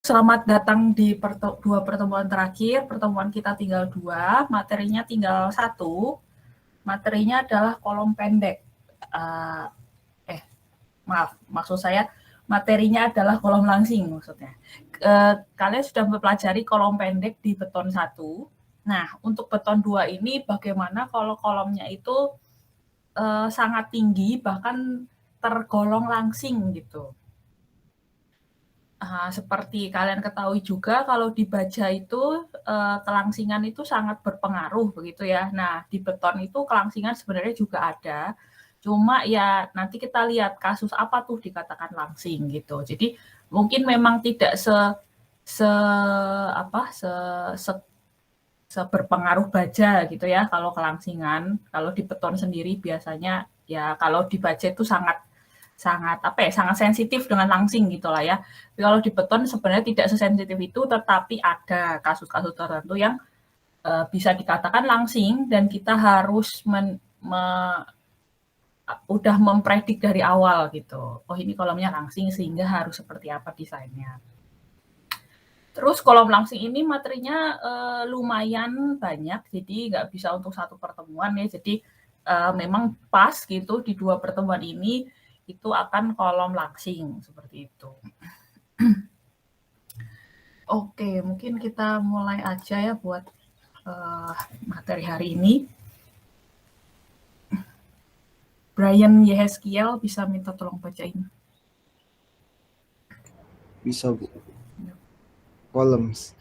Selamat datang di dua pertemuan terakhir. Pertemuan kita tinggal 2, materinya tinggal 1. Materinya adalah kolom pendek. Maksud saya materinya adalah kolom langsing maksudnya. Kalian sudah mempelajari kolom pendek di beton 1. Nah, untuk beton 2 ini bagaimana kalau kolomnya itu sangat tinggi, bahkan tergolong langsing gitu. Seperti kalian ketahui juga kalau di baja itu kelangsingan itu sangat berpengaruh begitu ya. Nah, di beton itu kelangsingan sebenarnya juga ada. Cuma ya nanti kita lihat kasus apa tuh dikatakan langsing gitu. Jadi mungkin memang tidak seberpengaruh baja gitu ya kalau kelangsingan. Kalau di beton sendiri biasanya ya kalau di baja itu sangat sensitif dengan langsing gitulah ya. Tapi kalau di beton sebenarnya tidak sesensitif itu, tetapi ada kasus-kasus tertentu yang bisa dikatakan langsing dan kita harus udah mempredik dari awal gitu. Oh ini kolomnya langsing sehingga harus seperti apa desainnya. Terus kolom langsing ini materinya lumayan banyak, jadi nggak bisa untuk satu pertemuan ya. Jadi memang pas gitu di 2 pertemuan ini itu akan kolom langsing seperti itu. Oke, mungkin kita mulai aja ya buat materi hari ini. Brian Yehezkiel bisa minta tolong bacain. Bisa, Bu. Columns.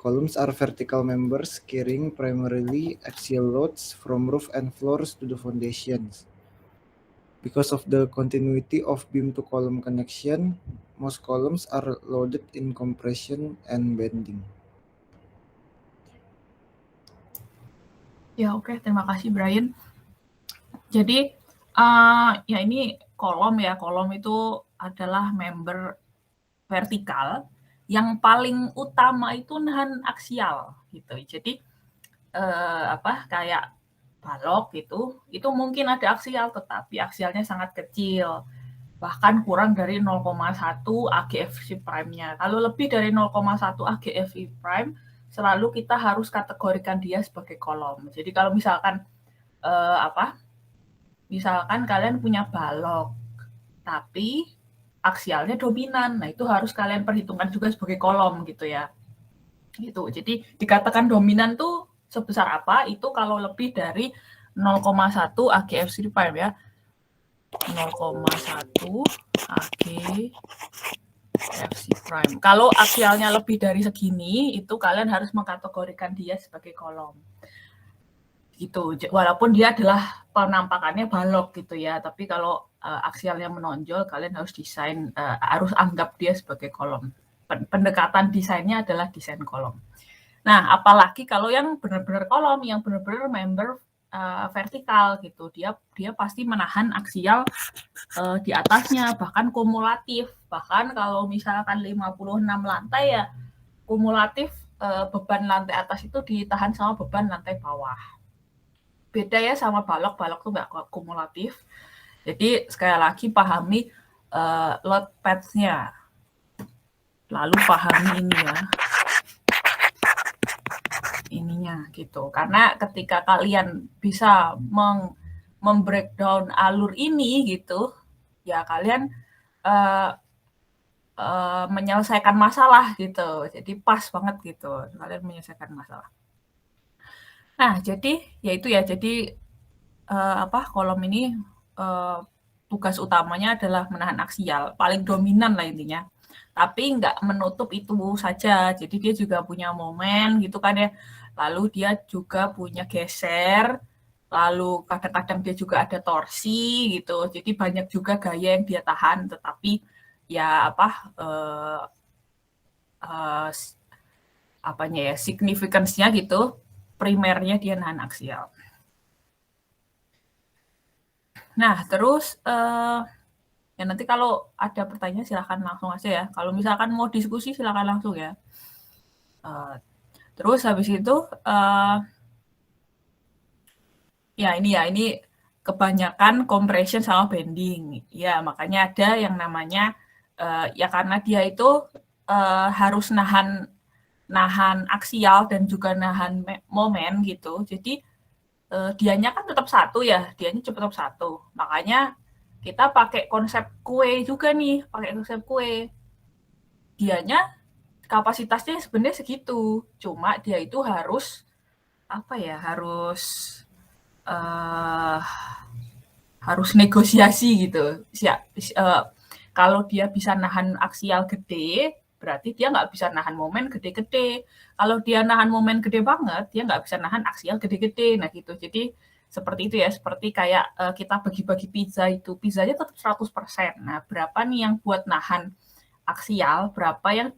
Columns are vertical members carrying primarily axial loads from roof and floors to the foundations. Because of the continuity of beam to column connection, most columns are loaded in compression and bending. Ya oke, terima kasih Brian. Jadi ya ini kolom ya, kolom itu adalah member vertikal yang paling utama itu nahan aksial gitu. Jadi kayak balok gitu, itu mungkin ada aksial tetapi aksialnya sangat kecil. Bahkan kurang dari 0,1 AGFC prime-nya. Kalau lebih dari 0,1 AGFC prime, selalu kita harus kategorikan dia sebagai kolom. Jadi kalau misalkan misalkan kalian punya balok, tapi aksialnya dominan, nah itu harus kalian perhitungkan juga sebagai kolom gitu ya. Gitu. Jadi dikatakan dominan tuh sebesar apa? Itu kalau lebih dari 0,1 AGFC prime ya. 0,1 AGFC prime. Kalau aksialnya lebih dari segini, itu kalian harus mengkategorikan dia sebagai kolom. Gitu. Walaupun dia adalah penampakannya balok gitu ya, tapi kalau aksialnya menonjol, kalian harus harus anggap dia sebagai kolom. Pendekatan desainnya adalah desain kolom. Nah, apalagi kalau yang benar-benar kolom, yang benar-benar member vertikal gitu, dia pasti menahan aksial di atasnya, bahkan kumulatif. Bahkan kalau misalkan 56 lantai ya, kumulatif beban lantai atas itu ditahan sama beban lantai bawah. Beda ya sama balok tuh nggak kumulatif. Jadi sekali lagi pahami load pads-nya. Lalu pahami ini ya. Ininya gitu. Karena ketika kalian bisa membreakdown alur ini gitu, ya kalian menyelesaikan masalah gitu. Jadi pas banget gitu kalian menyelesaikan masalah. Nah, jadi yaitu ya, jadi kolom ini tugas utamanya adalah menahan aksial, paling dominan lah intinya. Tapi nggak menutup itu saja, jadi dia juga punya momen gitu kan ya. Lalu dia juga punya geser, lalu kadang-kadang dia juga ada torsi gitu. Jadi banyak juga gaya yang dia tahan, tetapi ya significance-nya gitu, primernya dia nahan aksial. Nah, terus ya nanti kalau ada pertanyaan silahkan langsung aja ya. Kalau misalkan mau diskusi silahkan langsung ya. Terus habis itu ya ini kebanyakan compression sama bending. Ya makanya ada yang namanya ya karena dia itu harus nahan aksial dan juga nahan momen gitu. Jadi dianya kan tetap satu ya, dianya tetap satu. Makanya kita pakai konsep kue juga nih, pakai konsep kue. Dianya kapasitasnya sebenarnya segitu, cuma dia itu harus apa ya, uh, harus negosiasi gitu. Kalau dia bisa nahan aksial gede, berarti dia nggak bisa nahan momen gede-gede. Kalau dia nahan momen gede banget, dia nggak bisa nahan aksial gede-gede. Nah gitu. Jadi seperti itu ya, seperti kayak kita bagi-bagi pizza itu. Pizzanya tetap 100%. Nah, berapa nih yang buat nahan aksial, berapa yang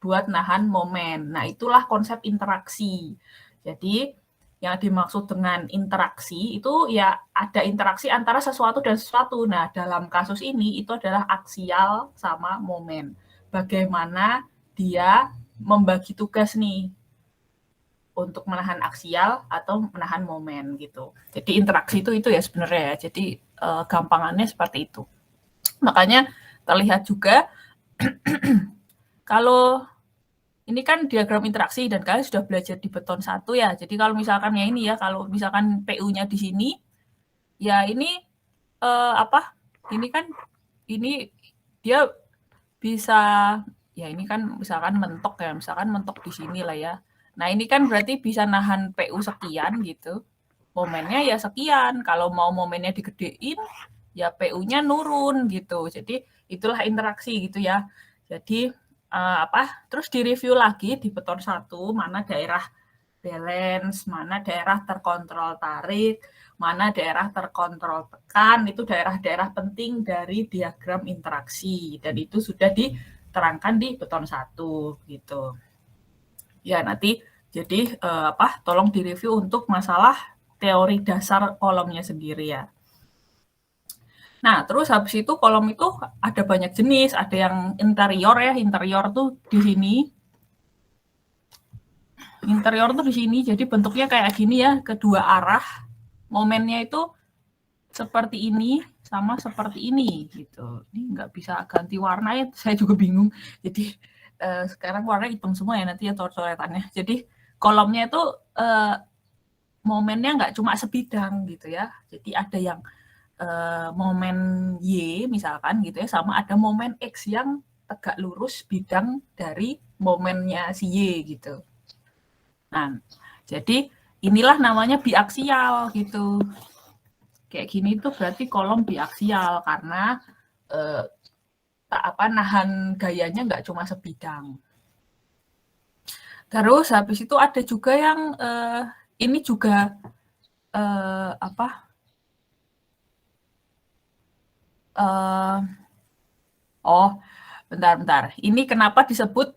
buat nahan momen. Nah, itulah konsep interaksi. Jadi, yang dimaksud dengan interaksi itu ya ada interaksi antara sesuatu dan sesuatu. Nah, dalam kasus ini itu adalah aksial sama momen. Bagaimana dia membagi tugas nih untuk menahan aksial atau menahan momen gitu. Jadi interaksi itu ya sebenarnya ya. Jadi gampangannya seperti itu. Makanya terlihat juga kalau ini kan diagram interaksi dan kalian sudah belajar di beton 1 ya. Jadi kalau misalkan ya ini ya, kalau misalkan PU-nya di sini, ya ini apa? Ini kan ini dia bisa ya ini kan misalkan mentok ya, misalkan mentok di sini lah ya. Nah, ini kan berarti bisa nahan PU sekian gitu. Momennya ya sekian. Kalau mau momennya digedein, ya PU-nya nurun gitu. Jadi itulah interaksi gitu ya. Jadi terus direview lagi di beton 1 mana daerah balance, mana daerah terkontrol tarik, mana daerah terkontrol tekan, itu daerah-daerah penting dari diagram interaksi dan itu sudah diterangkan di beton 1 gitu. Ya nanti jadi tolong direview untuk masalah teori dasar kolomnya sendiri ya. Nah, terus habis itu kolom itu ada banyak jenis, ada yang interior ya, interior tuh di sini. Interior tuh di sini, jadi bentuknya kayak gini ya, kedua arah. Momennya itu seperti ini sama seperti ini gitu. Ini nggak bisa ganti warna ya, saya juga bingung. Jadi sekarang warna hitam semua ya nanti ya coret-coretannya. Jadi kolomnya itu momennya nggak cuma sebidang gitu ya. Jadi ada yang momen Y misalkan gitu ya, sama ada momen X yang tegak lurus bidang dari momennya si Y gitu. Nah, jadi inilah namanya biaksial gitu. Kayak gini tuh berarti kolom biaksial karena nahan gayanya nggak cuma sebidang. Terus habis itu ada juga yang ini juga bentar. Ini kenapa disebut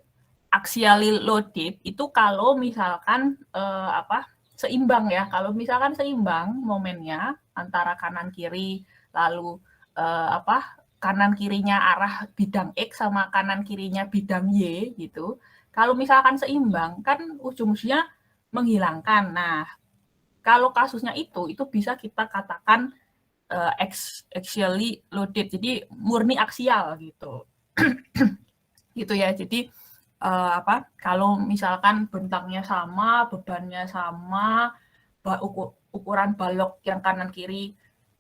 axially loaded? Itu kalau misalkan seimbang ya. Kalau misalkan seimbang momennya antara kanan kiri, lalu kanan kirinya arah bidang X sama kanan kirinya bidang Y gitu. Kalau misalkan seimbang kan ujung-ujungnya menghilangkan. Nah, kalau kasusnya itu bisa kita katakan axially loaded. Jadi murni aksial gitu. gitu ya. Jadi kalau misalkan bentangnya sama, bebannya sama, ukuran balok yang kanan kiri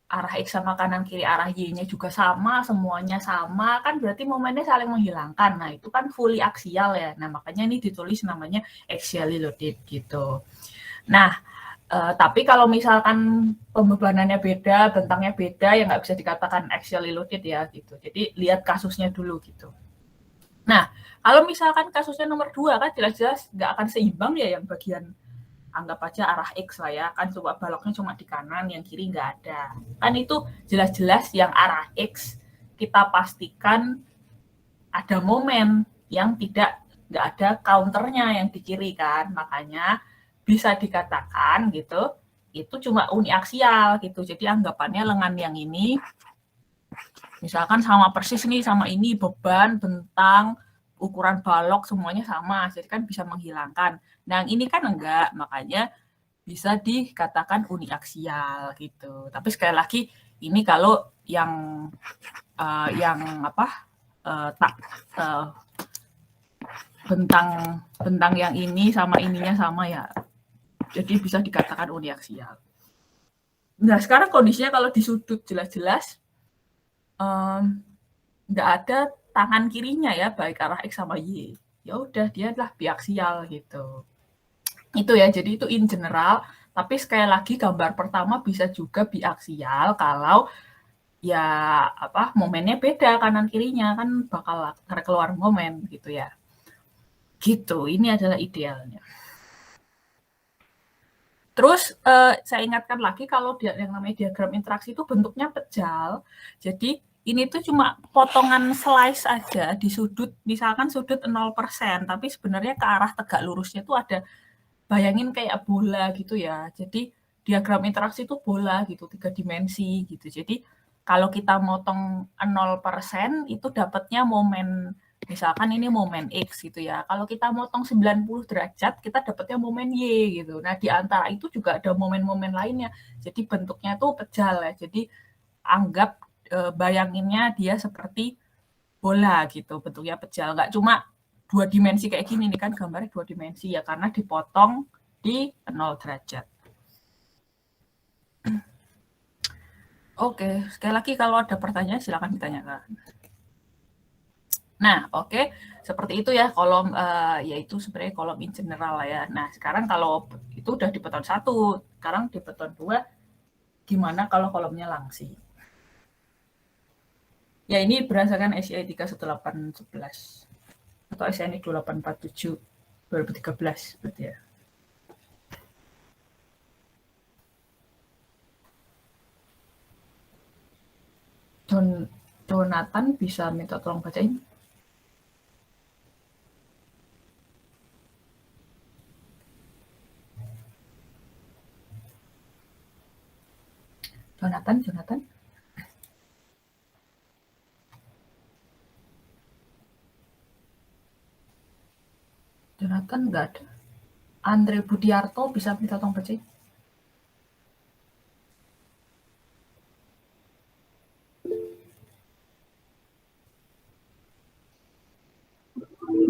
arah X sama kanan kiri arah Y-nya juga sama, semuanya sama, kan berarti momennya saling menghilangkan. Nah, itu kan fully aksial ya. Nah, makanya ini ditulis namanya axially loaded gitu. Nah, tapi kalau misalkan pembebanannya beda, bentangnya beda, ya nggak bisa dikatakan axially loaded ya gitu. Jadi lihat kasusnya dulu gitu. Nah, kalau misalkan kasusnya nomor 2 kan jelas-jelas nggak akan seimbang ya yang bagian anggap aja arah X lah ya, kan coba baloknya cuma di kanan, yang kiri nggak ada. Kan itu jelas-jelas yang arah X kita pastikan ada momen yang nggak ada counternya yang di kiri kan, makanya bisa dikatakan gitu, itu cuma uniaksial gitu. Jadi anggapannya lengan yang ini misalkan sama persis nih sama ini beban, bentang, ukuran balok semuanya sama, jadi kan bisa menghilangkan. Nah, yang ini kan enggak, makanya bisa dikatakan uniaksial gitu. Tapi sekali lagi ini kalau yang bentang yang ini sama ininya sama ya. Jadi bisa dikatakan uniaksial. Nah, sekarang kondisinya kalau di sudut jelas-jelas nggak ada tangan kirinya ya, baik arah X sama Y. Ya udah, dia adalah biaksial gitu. Itu ya, jadi itu in general. Tapi sekali lagi gambar pertama bisa juga biaksial kalau ya momennya beda kanan kirinya kan bakal keluar momen gitu ya. Gitu, ini adalah idealnya. Terus saya ingatkan lagi kalau yang namanya diagram interaksi itu bentuknya pejal. Jadi ini tuh cuma potongan slice aja di sudut, misalkan sudut 0%, tapi sebenarnya ke arah tegak lurusnya itu ada, bayangin kayak bola gitu ya. Jadi diagram interaksi itu bola gitu, 3 dimensi gitu. Jadi kalau kita motong 0% itu dapatnya momen, misalkan ini momen X gitu ya. Kalau kita motong 90 derajat, kita dapatnya momen Y gitu. Nah, di antara itu juga ada momen-momen lainnya. Jadi bentuknya tuh pejal ya. Jadi anggap bayanginnya dia seperti bola gitu, bentuknya pejal. Nggak cuma 2 dimensi kayak gini nih kan, gambarnya 2 dimensi ya karena dipotong di 0 derajat. Oke, sekali lagi kalau ada pertanyaan silakan ditanyakan. Nah, oke, seperti itu ya kolom, yaitu sebenarnya kolom in general lah ya. Nah, sekarang kalau itu udah di beton 1, sekarang di beton 2, gimana kalau kolomnya langsing? Ya, ini berdasarkan SCI 31811 atau SCI 2847 2013 berarti ya. Jonathan bisa minta tolong bacain? Jonathan. Jonathan nggak ada. Andre Budiarto bisa minta tolong bacain?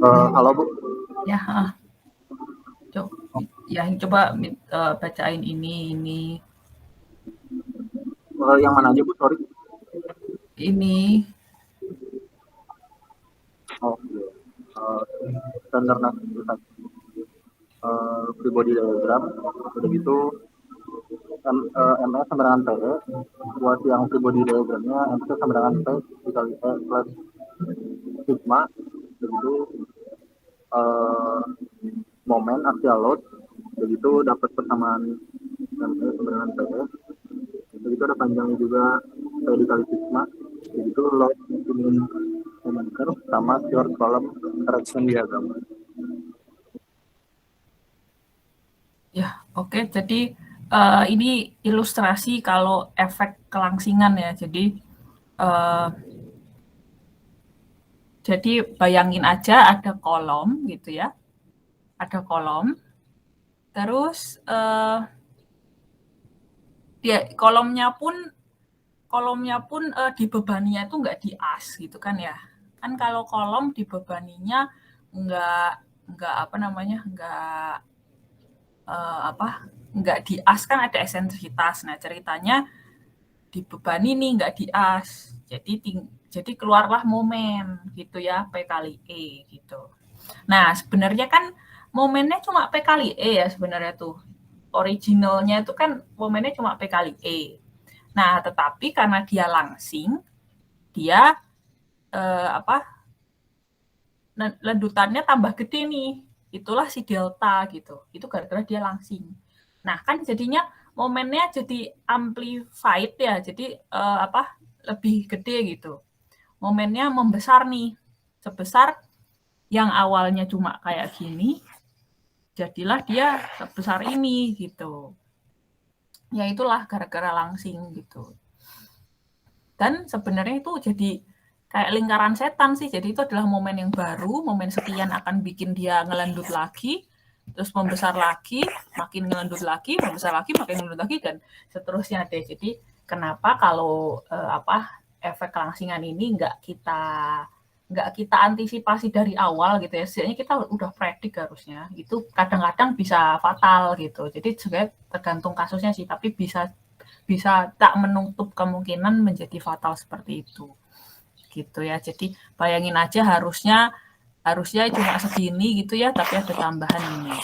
Halo Bu. Ya, coba bacain ini. Yang mana aja Bu? Sorry. Ini. Oh, standar free body diagram. Udah gitu MS sama dengan PE. Buat yang free body diagramnya MS sama dengan P dikali E plus sigma. Begitu momen axial load. Begitu dapat persamaan MS sama dengan PE. Begitu ada panjangnya juga P dikali sigma. Begitu load moment curve sama short column correction diagram. Ya, oke. Jadi ini ilustrasi kalau efek kelangsingan ya. Jadi bayangin aja ada kolom gitu ya. Ada kolom. Terus kolomnya pun dibebaninya itu nggak di as gitu kan ya. Kan kalau kolom dibebaninya nggak di as kan ada eksentrisitas. Nah, ceritanya dibebani nih nggak di as. Jadi keluarlah momen gitu ya, P kali E gitu. Nah, sebenarnya kan momennya cuma P kali E ya sebenarnya tuh. Originalnya itu kan momennya cuma P kali E. Nah, tetapi karena dia langsing, dia ledutannya tambah gede nih. Itulah si delta gitu. Itu gara-gara dia langsing. Nah, kan jadinya momennya jadi amplified ya. Jadi lebih gede gitu. Momennya membesar nih. Sebesar yang awalnya cuma kayak gini, jadilah dia sebesar ini gitu. Ya itulah gara-gara langsing gitu. Dan sebenarnya itu jadi kayak lingkaran setan sih. Jadi itu adalah momen yang baru, momen sekian akan bikin dia ngelendut lagi, terus membesar lagi, makin ngelendut lagi, membesar lagi, makin ngelendut lagi, dan seterusnya deh. Jadi kenapa kalau efek kelangsingan ini nggak kita nggak kita antisipasi dari awal gitu ya, setidaknya kita udah predik harusnya, itu kadang-kadang bisa fatal gitu. Jadi sebenarnya tergantung kasusnya sih, tapi bisa tak menutup kemungkinan menjadi fatal seperti itu. Gitu ya. Jadi bayangin aja harusnya cuma segini gitu ya, tapi ada tambahan ini.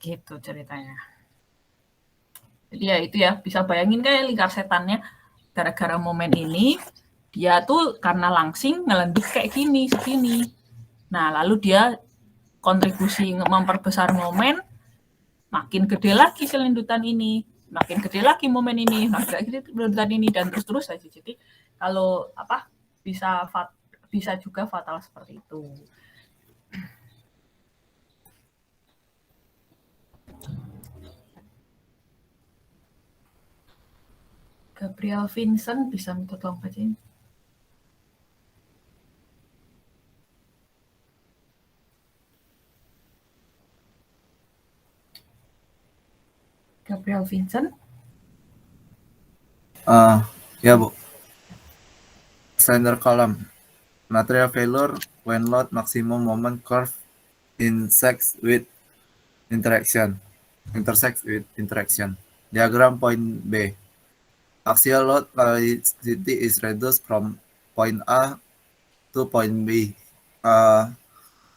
Gitu ceritanya. Jadi ya itu ya, bisa bayangin kayak lingkar setannya gara-gara momen ini dia tuh karena langsing ngelendut kayak gini segini. Nah, lalu dia kontribusi memperbesar momen, makin gede lagi kelendutan ini, makin gede lagi momen ini, makin gede kelendutan ini, dan terus aja. Jadi kalau apa bisa juga fatal seperti itu. Gabriel Vincent bisa minta tolong bacain. Gabriel Vincent. Ya Bu. Slender column. Material failure when load maximum moment curve intersects with interaction. Diagram point B. Axial load velocity is reduced from point A to point B.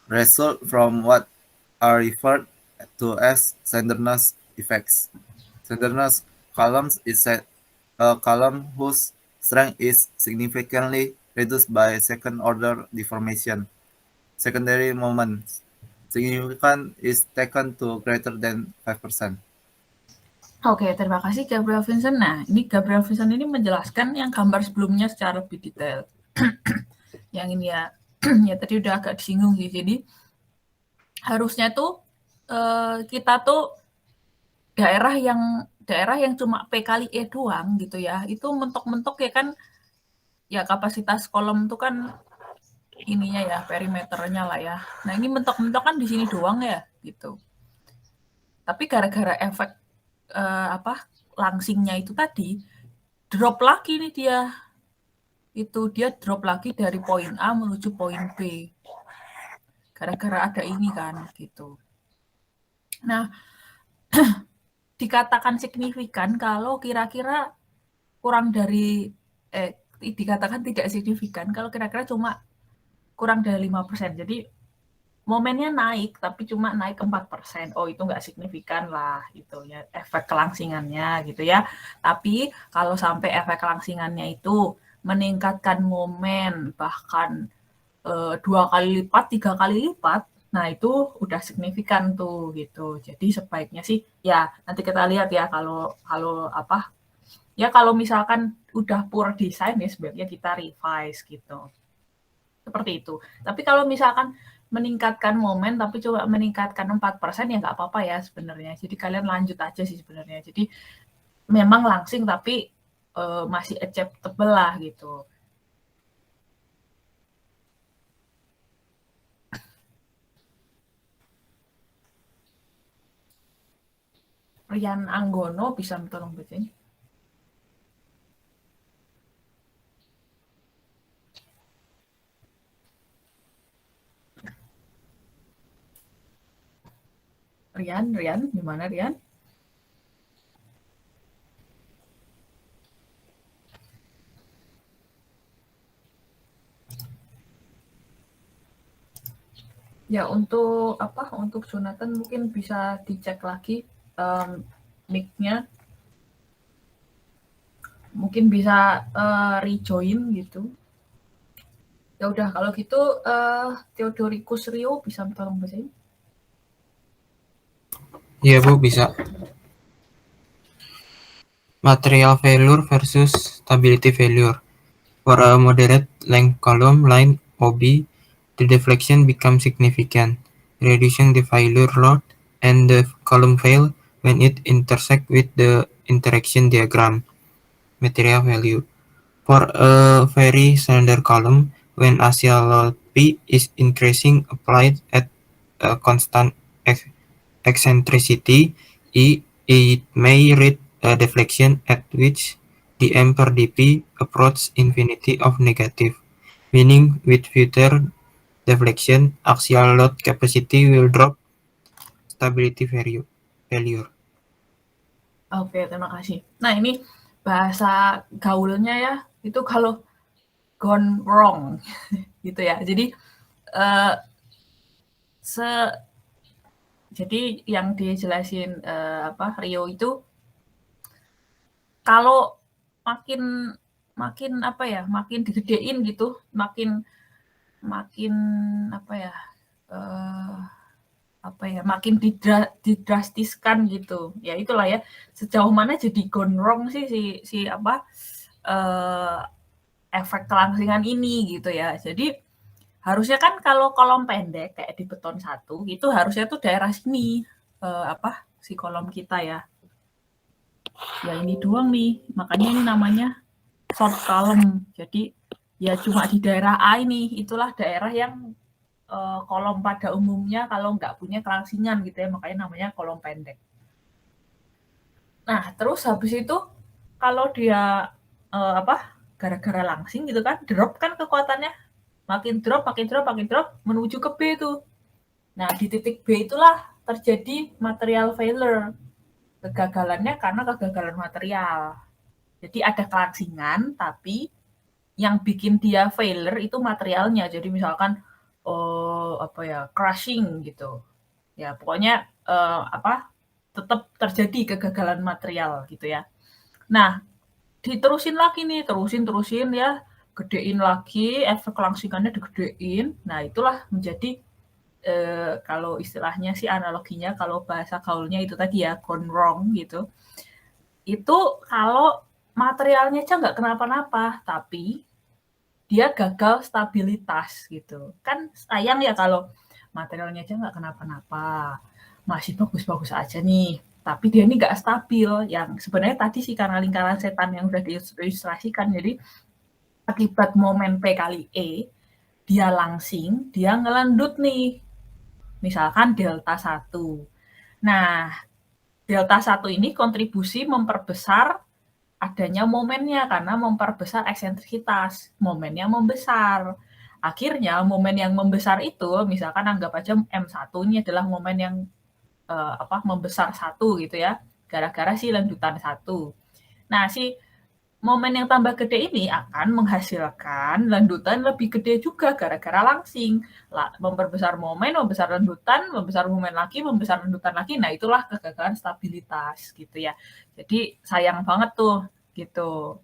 Result from what are referred to as slenderness effects. Slenderness columns is a column whose strength is significantly reduced by second-order deformation. Secondary moments significant is taken to greater than 5%. Oke, terima kasih Gabriel Vincent. Nah, ini Gabriel Vincent ini menjelaskan yang gambar sebelumnya secara lebih detail. Yang ini ya, ya tadi udah agak disinggung sih. Jadi harusnya tuh kita tuh daerah yang cuma P kali E doang gitu ya, itu mentok-mentok ya kan, ya kapasitas kolom tuh kan ininya ya, perimeternya lah ya. Nah ini mentok-mentok kan di sini doang ya gitu. Tapi gara-gara efek langsingnya itu tadi, drop lagi nih dia. Dia drop lagi dari poin A menuju poin B. Gara-gara ada ini kan gitu. Nah, dikatakan signifikan kalau kira-kira kurang dari dikatakan tidak signifikan kalau kira-kira cuma kurang dari 5%. Jadi momennya naik tapi cuma naik 4%. Oh, itu nggak signifikan lah gitu ya, efek kelangsingannya gitu ya. Tapi kalau sampai efek kelangsingannya itu meningkatkan momen bahkan 2 kali lipat, 3 kali lipat, nah itu udah signifikan tuh gitu. Jadi sebaiknya sih ya nanti kita lihat ya kalau misalkan udah poor design ya sebaiknya kita revise gitu. Seperti itu. Tapi kalau misalkan meningkatkan momen tapi coba meningkatkan 4% ya nggak apa-apa ya sebenarnya. Jadi kalian lanjut aja sih sebenarnya. Jadi memang langsing tapi masih acceptable lah gitu. Rian Anggono bisa tolong bacain. Rian, gimana Rian? Ya untuk Jonathan mungkin bisa dicek lagi mic-nya. Mungkin bisa rejoin gitu. Ya udah kalau gitu Theodoricus Rio bisa tolong bacain. Iya Bu, bisa. Material failure versus stability failure. For a moderate length column line OB, the deflection becomes significant, reducing the failure load, and the column fail when it intersects with the interaction diagram. Material value. For a very slender column, when axial load P is increasing applied at a constant eccentricity E, it may reach a deflection at which the m per dp approaches infinity of negative. meaning with future deflection, axial load capacity will drop stability failure. Oke, terima kasih. Nah, ini bahasa gaulnya ya, itu kalau gone wrong gitu ya. Jadi jadi yang dijelasin Rio itu kalau makin apa ya, makin digedein gitu, makin makin didrastiskan gitu. Ya itulah ya, sejauh mana jadi gone wrong sih si efek kelangsingan ini gitu ya. Jadi harusnya kan kalau kolom pendek kayak di beton 1 itu harusnya tuh daerah sini si kolom kita ya. Ya ini doang nih, makanya ini namanya short column. Jadi ya cuma di daerah A ini, itulah daerah yang kolom pada umumnya kalau nggak punya kelangsingan gitu ya, makanya namanya kolom pendek. Nah, terus habis itu kalau dia gara-gara langsing gitu kan, drop kan kekuatannya, makin drop menuju ke B tuh. Nah, di titik B itulah terjadi material failure. Kegagalannya karena kegagalan material. Jadi ada kelangsingan, tapi yang bikin dia failure itu materialnya. Jadi misalkan crushing gitu. Ya, pokoknya tetap terjadi kegagalan material gitu ya. Nah, diterusin lagi nih, terusin ya, gedein lagi, efek kelangsingannya digedein. Nah, itulah menjadi kalau istilahnya sih analoginya, kalau bahasa gaulnya itu tadi ya, gone wrong gitu. Itu kalau materialnya aja nggak kenapa-napa, tapi dia gagal stabilitas gitu. Kan sayang ya kalau materialnya aja nggak kenapa-napa, masih bagus-bagus aja nih, tapi dia ini nggak stabil. Yang sebenarnya tadi sih karena lingkaran setan yang udah diilustrasikan, jadi akibat momen P kali E, dia langsing, dia ngelendut nih. Misalkan delta 1. Nah, delta 1 ini kontribusi memperbesar adanya momennya karena memperbesar eksentrisitas. Momennya membesar. Akhirnya momen yang membesar itu, misalkan anggap aja M1 ini adalah momen yang membesar 1 gitu ya, gara-gara si lendutan 1. Nah, si momen yang tambah gede ini akan menghasilkan lendutan lebih gede juga gara-gara langsing. Memperbesar momen, membesar lendutan, membesar momen lagi, membesar lendutan lagi. Nah, itulah kegagalan stabilitas gitu ya. Jadi sayang banget tuh gitu.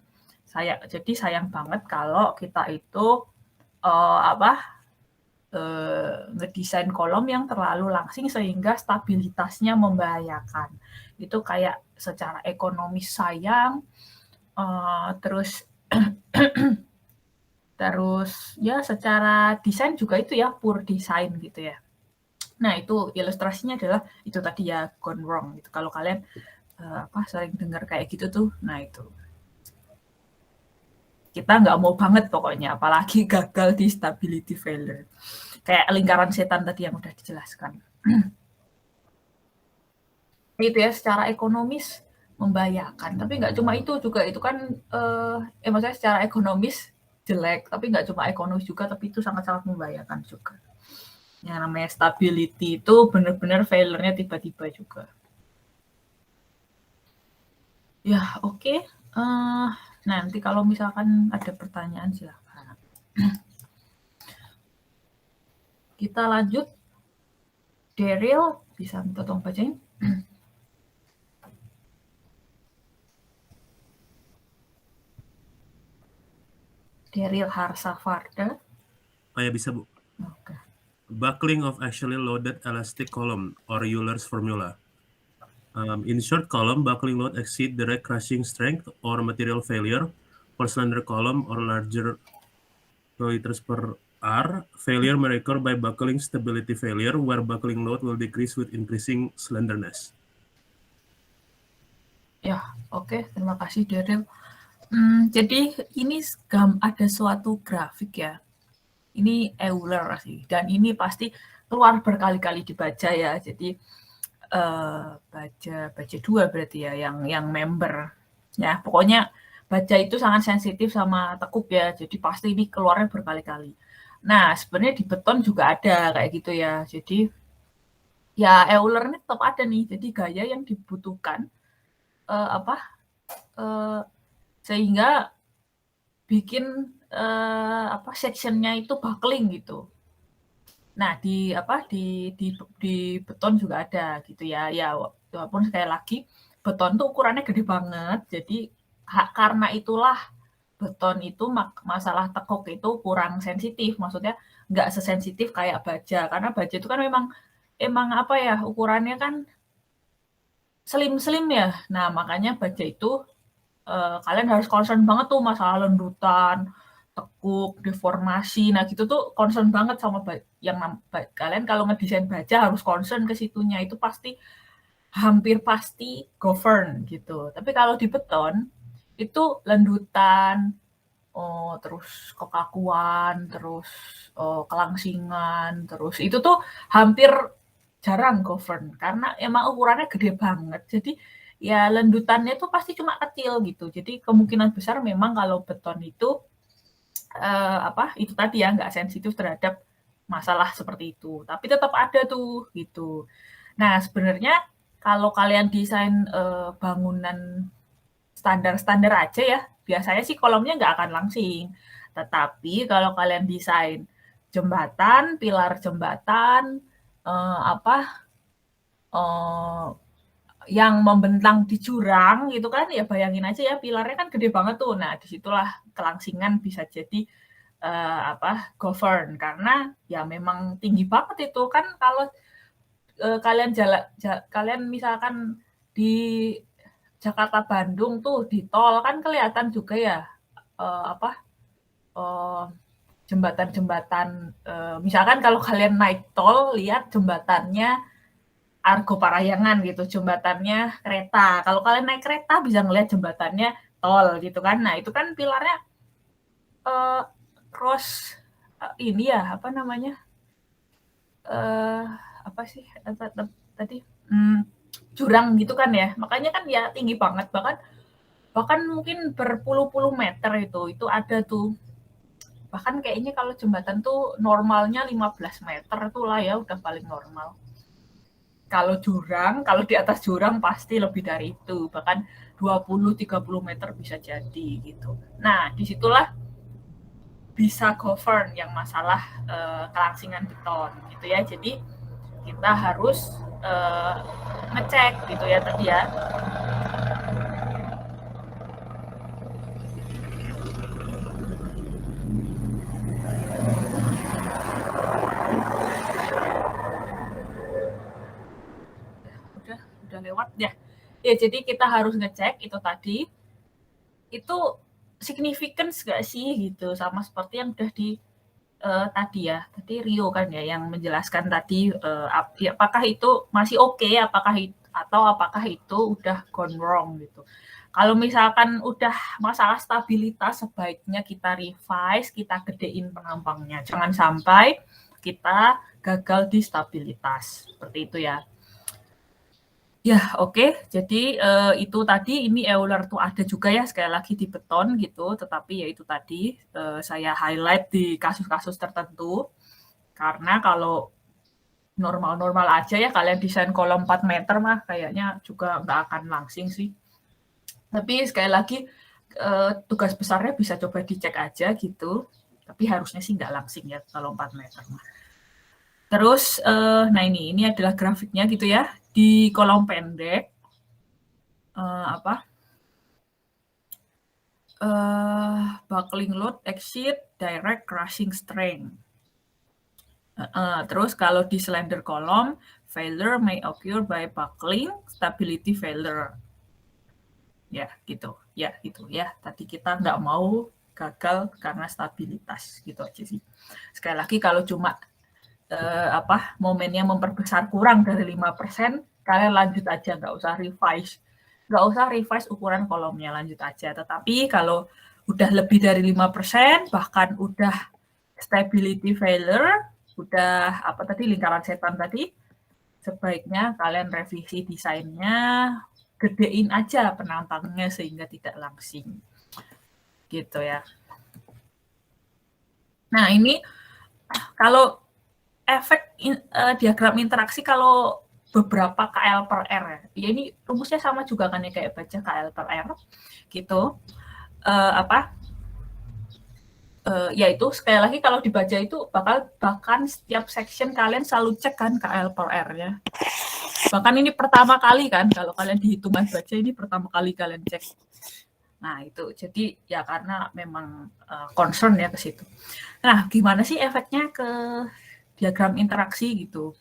Jadi sayang banget kalau kita itu ngedesain kolom yang terlalu langsing sehingga stabilitasnya membahayakan. Itu kayak secara ekonomis sayang, terus ya secara desain juga itu ya, poor design gitu ya. Nah, itu ilustrasinya adalah itu tadi ya, gone wrong gitu. Kalau kalian sering dengar kayak gitu tuh, nah itu kita nggak mau banget pokoknya, apalagi gagal di stability failure. Kayak lingkaran setan tadi yang udah dijelaskan. Itu ya, secara ekonomis membahayakan. Tapi nggak cuma itu juga, itu kan maksudnya secara ekonomis jelek, tapi nggak cuma ekonomis juga, tapi itu sangat-sangat membahayakan juga. Yang namanya stability itu benar-benar failure-nya tiba-tiba juga. Ya, oke. Nanti kalau misalkan ada pertanyaan silakan. Kita lanjut. Daryl, bisa minta tolong bacain? Daryl Harsavarda. Oh ya, bisa Bu. Oke. Buckling of actually loaded elastic column or Euler's formula. In short column, buckling load exceed direct crushing strength or material failure. For slender column or larger kiloliters per R, failure may occur by buckling stability failure, where buckling load will decrease with increasing slenderness. Ya, oke. Terima kasih, Daryl. Jadi ini ada suatu grafik ya. Ini Euler sih, dan ini pasti keluar berkali-kali dibaca ya. Jadi baca 2 berarti ya, yang member ya. Pokoknya baja itu sangat sensitif sama tekuk ya, jadi pasti ini keluarnya berkali-kali. Nah, sebenarnya di beton juga ada kayak gitu ya. Jadi ya Euler ini tetap ada nih. Jadi gaya yang dibutuhkan sehingga bikin sectionnya itu buckling gitu. Nah, di beton juga ada gitu ya. Ya, walaupun sekali lagi beton tuh ukurannya gede banget. Jadi karena itulah beton itu masalah tekuk itu kurang sensitif. Maksudnya nggak sesensitif kayak baja. Karena baja itu kan emang apa ya, ukurannya kan slim-slim ya. Nah, makanya baja itu kalian harus concern banget tuh masalah lendutan, tekuk, deformasi. Nah, gitu tuh concern banget sama kalian kalau ngedesain baja harus concern ke situnya. Itu pasti hampir pasti govern gitu. Tapi kalau di beton itu lendutan, terus kekakuan, terus kelangsingan, terus itu tuh hampir jarang govern karena emang ukurannya gede banget. Jadi ya lendutannya tuh pasti cuma kecil gitu. Jadi kemungkinan besar memang kalau beton itu itu tadi ya nggak sensitif terhadap masalah seperti itu. Tapi tetap ada tuh gitu. Nah, sebenarnya kalau kalian desain bangunan standar-standar aja ya, biasanya sih kolomnya nggak akan langsing. Tetapi kalau kalian desain jembatan, pilar jembatan, yang membentang di jurang gitu kan, ya bayangin aja ya pilarnya kan gede banget tuh. Nah, disitulah kelangsingan bisa jadi govern karena ya memang tinggi banget itu kan. Kalau kalian misalkan di Jakarta Bandung tuh di tol kan kelihatan juga ya jembatan-jembatan, misalkan kalau kalian naik tol lihat jembatannya Argo Parahyangan gitu, jembatannya kereta. Kalau kalian naik kereta bisa ngelihat jembatannya tol gitu kan. Nah, itu kan pilarnya cross ini ya, apa namanya? Apa sih tadi? Jurang gitu kan ya. Makanya kan ya tinggi banget, bahkan mungkin berpuluh-puluh meter itu ada tuh. Bahkan kayaknya kalau jembatan tuh normalnya 15 meter tuh lah ya udah paling normal. Kalau di atas jurang pasti lebih dari itu, bahkan 20-30 meter bisa jadi gitu. Nah, disitulah bisa govern yang masalah kelangsingan beton gitu ya. Jadi kita harus ngecek gitu ya tadi ya. Udah lewat ya. Ya, jadi kita harus ngecek itu tadi. Itu significance gak sih gitu, sama seperti yang udah tadi ya. Tadi Rio kan ya yang menjelaskan tadi apakah itu masih oke, apakah itu udah gone wrong gitu. Kalau misalkan udah masalah stabilitas, sebaiknya kita revise, kita gedein penampangnya. Jangan sampai kita gagal di stabilitas. Seperti itu ya. Ya, oke. Jadi itu tadi, ini Euler tuh ada juga ya sekali lagi di beton gitu, tetapi ya itu tadi saya highlight di kasus-kasus tertentu. Karena kalau normal-normal aja ya kalian desain kolom 4 meter mah kayaknya juga nggak akan langsing sih. Tapi sekali lagi tugas besarnya bisa coba dicek aja gitu. Tapi harusnya sih nggak langsing ya kalau 4 meter mah. Terus, nah ini adalah grafiknya gitu ya. Di kolom pendek, buckling load exceed direct crushing strength. Terus kalau di slender column, failure may occur by buckling, stability failure. Ya gitu, ya itu ya. Tadi kita nggak mau gagal karena stabilitas gitu aja sih. Sekali lagi kalau cuma momennya memperbesar kurang dari 5%, kalian lanjut aja, nggak usah revise ukuran kolomnya, lanjut aja. Tetapi kalau udah lebih dari 5%, bahkan udah stability failure, udah lingkaran setan tadi, sebaiknya kalian revisi desainnya, gedein aja penampangnya sehingga tidak langsing. gitu ya. Nah, ini kalau efek diagram interaksi kalau beberapa KL per R ya ini rumusnya sama juga kan ya kayak baca KL per R gitu. Yaitu sekali lagi kalau dibaca itu bahkan setiap section kalian selalu cek kan KL per R ya. Bahkan ini pertama kali kan kalau kalian di hitungan baca ini pertama kali kalian cek. Nah, itu jadi ya karena memang concern ya ke situ. Nah, gimana sih efeknya ke diagram interaksi gitu.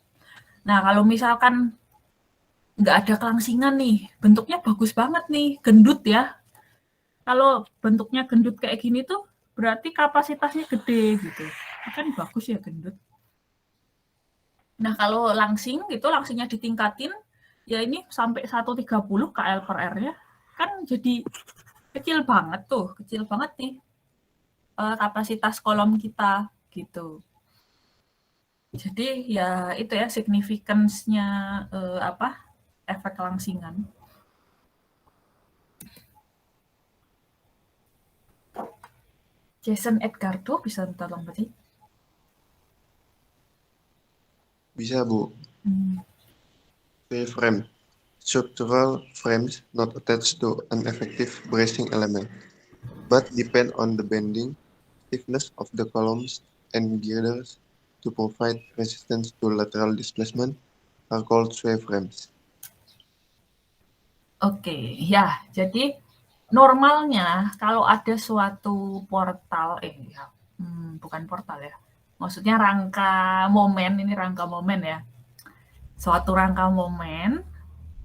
Nah, kalau misalkan nggak ada kelangsingan nih, bentuknya bagus banget nih, gendut ya. Kalau bentuknya gendut kayak gini tuh berarti kapasitasnya gede gitu. Kan bagus ya gendut. Nah, kalau langsing gitu, langsingnya ditingkatin, ya ini sampai 130 KL per R-nya, kan jadi kecil banget tuh, kecil banget nih kapasitas kolom kita gitu. Jadi ya itu ya significance-nya efek langsingan. Jason Edgardo bisa tolong baca? Bisa, Bu. Frame. Structural frames not attached to an effective bracing element, but depend on the bending stiffness of the columns and girders to provide resistance to lateral displacement are called sway frames. Oke, ya. Jadi normalnya kalau ada suatu portal, bukan portal ya. Maksudnya rangka momen, ini rangka momen ya. Suatu rangka momen,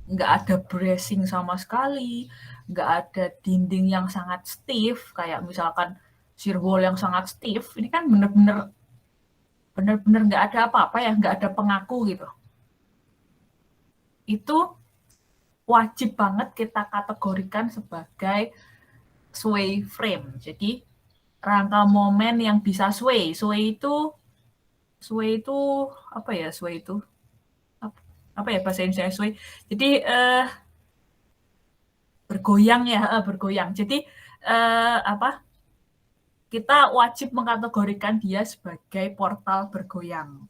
nggak ada bracing sama sekali, nggak ada dinding yang sangat stiff, kayak misalkan shear wall yang sangat stiff, ini kan bener-bener nggak ada apa-apa ya, nggak ada pengaku gitu. Itu wajib banget kita kategorikan sebagai sway frame. Jadi rangka momen yang bisa sway. Sway itu apa ya? Sway itu apa ya bahasa Indonesia sway? Jadi bergoyang ya, bergoyang. Jadi kita wajib mengkategorikan dia sebagai portal bergoyang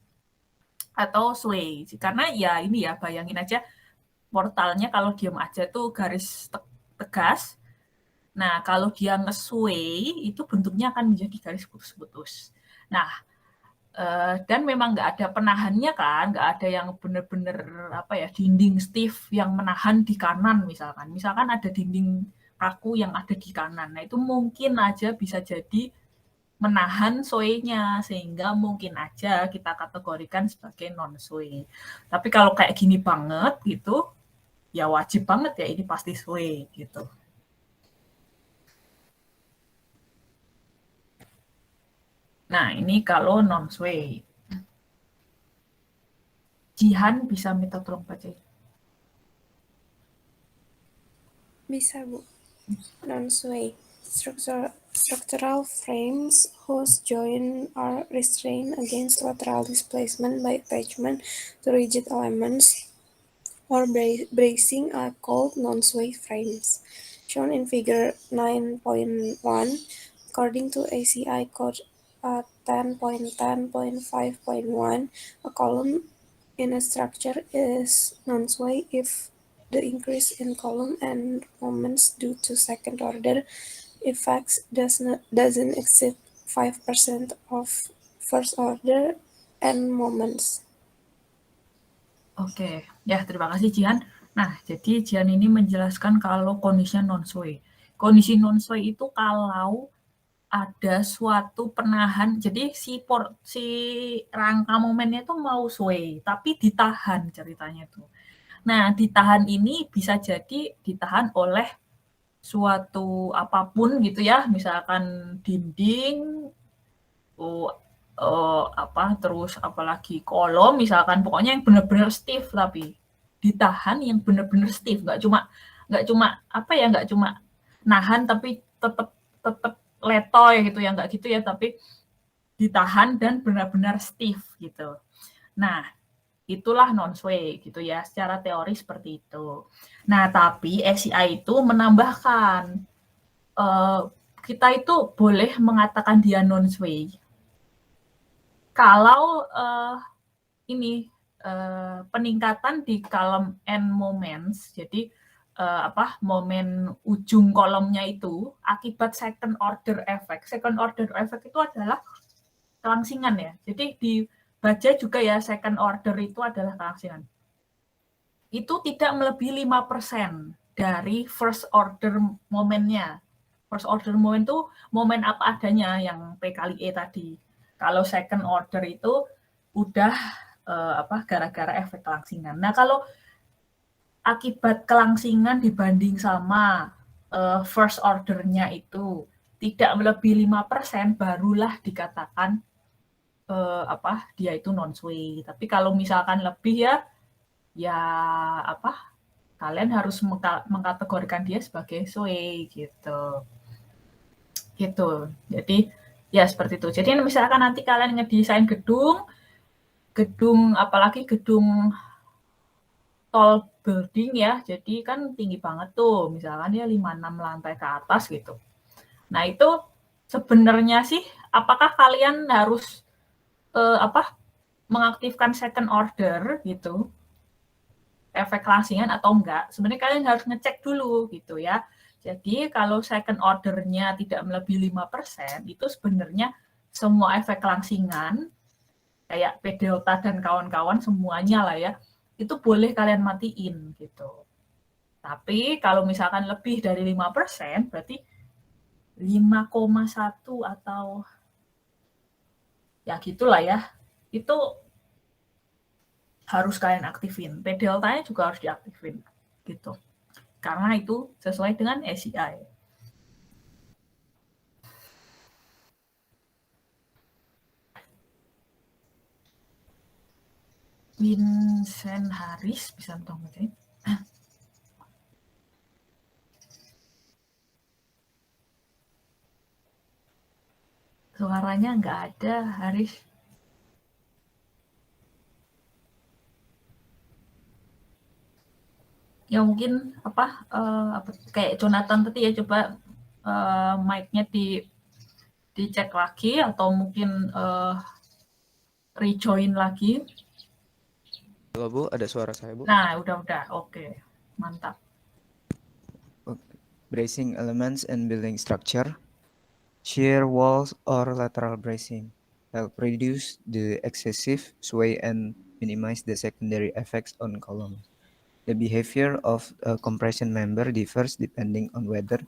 atau sway. Karena ya ini ya bayangin aja portalnya kalau diam aja tuh garis tegas. Nah, kalau dia nge-sway itu bentuknya akan menjadi garis putus-putus. Nah, dan memang nggak ada penahannya kan, nggak ada yang benar-benar dinding stiff yang menahan di kanan misalkan ada dinding kaku yang ada di kanan. Nah, itu mungkin aja bisa jadi menahan sway-nya sehingga mungkin aja kita kategorikan sebagai non-sway. Tapi kalau kayak gini banget gitu, ya wajib banget ya ini pasti sway gitu. Nah, ini kalau non-sway. Jihan bisa minta tolong baca. Bisa, Bu. Non-sway. Structural frames whose joints are restrained against lateral displacement by attachment to rigid elements or bracing are called non-sway frames. Shown in figure 9.1, according to ACI code 10.10.5.1, a column in a structure is non-sway if the increase in column and moments due to second order effects doesn't exceed 5% of first order and moments. Oke, ya terima kasih Jihan. Nah, jadi Jihan ini menjelaskan kalau kondisi non-sway. Kondisi non-sway itu kalau ada suatu penahan, jadi si rangka momennya itu mau sway, tapi ditahan ceritanya tuh. Nah, ditahan ini bisa jadi ditahan oleh suatu apapun gitu ya, misalkan dinding, terus apalagi kolom, misalkan pokoknya yang benar-benar stiff tapi ditahan yang benar-benar stiff, nggak cuma nahan tapi tetap letoy gitu ya, nggak gitu ya, tapi ditahan dan benar-benar stiff gitu. Nah, itulah non-sway gitu ya, secara teori seperti itu. Nah, tapi ACI itu menambahkan kita itu boleh mengatakan dia non-sway kalau peningkatan di column and moments, jadi momen ujung kolomnya itu akibat second order effect. Second order effect itu adalah kelangsingan ya. Jadi dibaca juga ya, second order itu adalah kelangsingan. Itu tidak melebihi 5% dari first order momennya. First order moment itu momen apa adanya yang P kali E tadi. Kalau second order itu udah gara-gara efek kelangsingan. Nah, kalau akibat kelangsingan dibanding sama first order-nya itu tidak melebihi 5%, barulah dikatakan dia itu non-sway. Tapi kalau misalkan lebih ya kalian harus mengkategorikan dia sebagai sway gitu. Jadi ya seperti itu. Jadi misalkan nanti kalian ngedesain gedung apalagi gedung tall building ya, jadi kan tinggi banget tuh, misalkan ya 5-6 lantai ke atas gitu. Nah itu sebenarnya sih apakah kalian harus mengaktifkan second order gitu, efek kelangsingan atau enggak? Sebenarnya kalian harus ngecek dulu gitu ya. Jadi kalau second order-nya tidak melebihi 5%, itu sebenarnya semua efek kelangsingan kayak P delta dan kawan-kawan semuanya lah ya, itu boleh kalian matiin gitu. Tapi kalau misalkan lebih dari 5%, berarti 5,1 atau ya gitulah ya, itu harus kalian aktifin. P delta-nya juga harus diaktifin gitu. Karena itu sesuai dengan ACI. Vincent Haris bisa tolong bacain. Suaranya nggak ada, Haris. Ya mungkin kayak Jonathan tadi ya, coba mic-nya dicek lagi atau mungkin rejoin lagi. Halo Bu, ada suara saya Bu? Nah, udah, oke, mantap. Bracing elements and building structure, shear walls or lateral bracing help reduce the excessive sway and minimize the secondary effects on columns. The behavior of a compression member differs depending on whether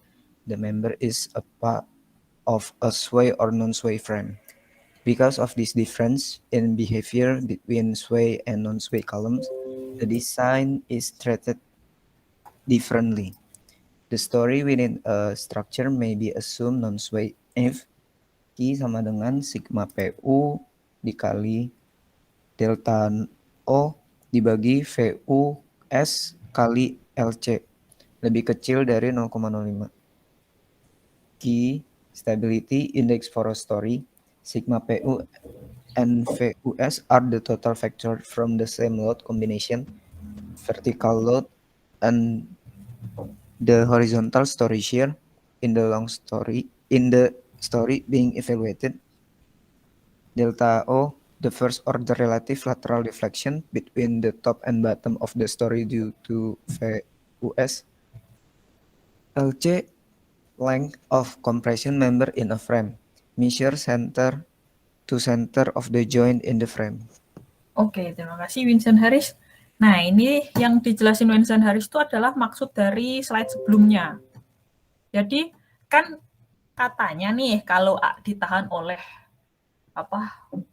the member is a part of a sway or non-sway frame. Because of this difference in behavior between sway and non-sway columns, the design is treated differently. The story within a structure may be assumed non-sway if Q sama dengan sigma PU dikali delta O dibagi VU S kali LC lebih kecil dari 0,05. Key stability index for a story, sigma PU and VUS are the total factor from the same load combination, vertical load, and the horizontal story shear in the story being evaluated. Delta O, the first order relative lateral deflection between the top and bottom of the story due to VUS. LC, length of compression member in a frame, measure center to center of the joint in the frame. Oke, terima kasih Vincent Haris. Nah, ini yang dijelasin Vincent Haris itu adalah maksud dari slide sebelumnya. Jadi, kan katanya nih kalau ditahan oleh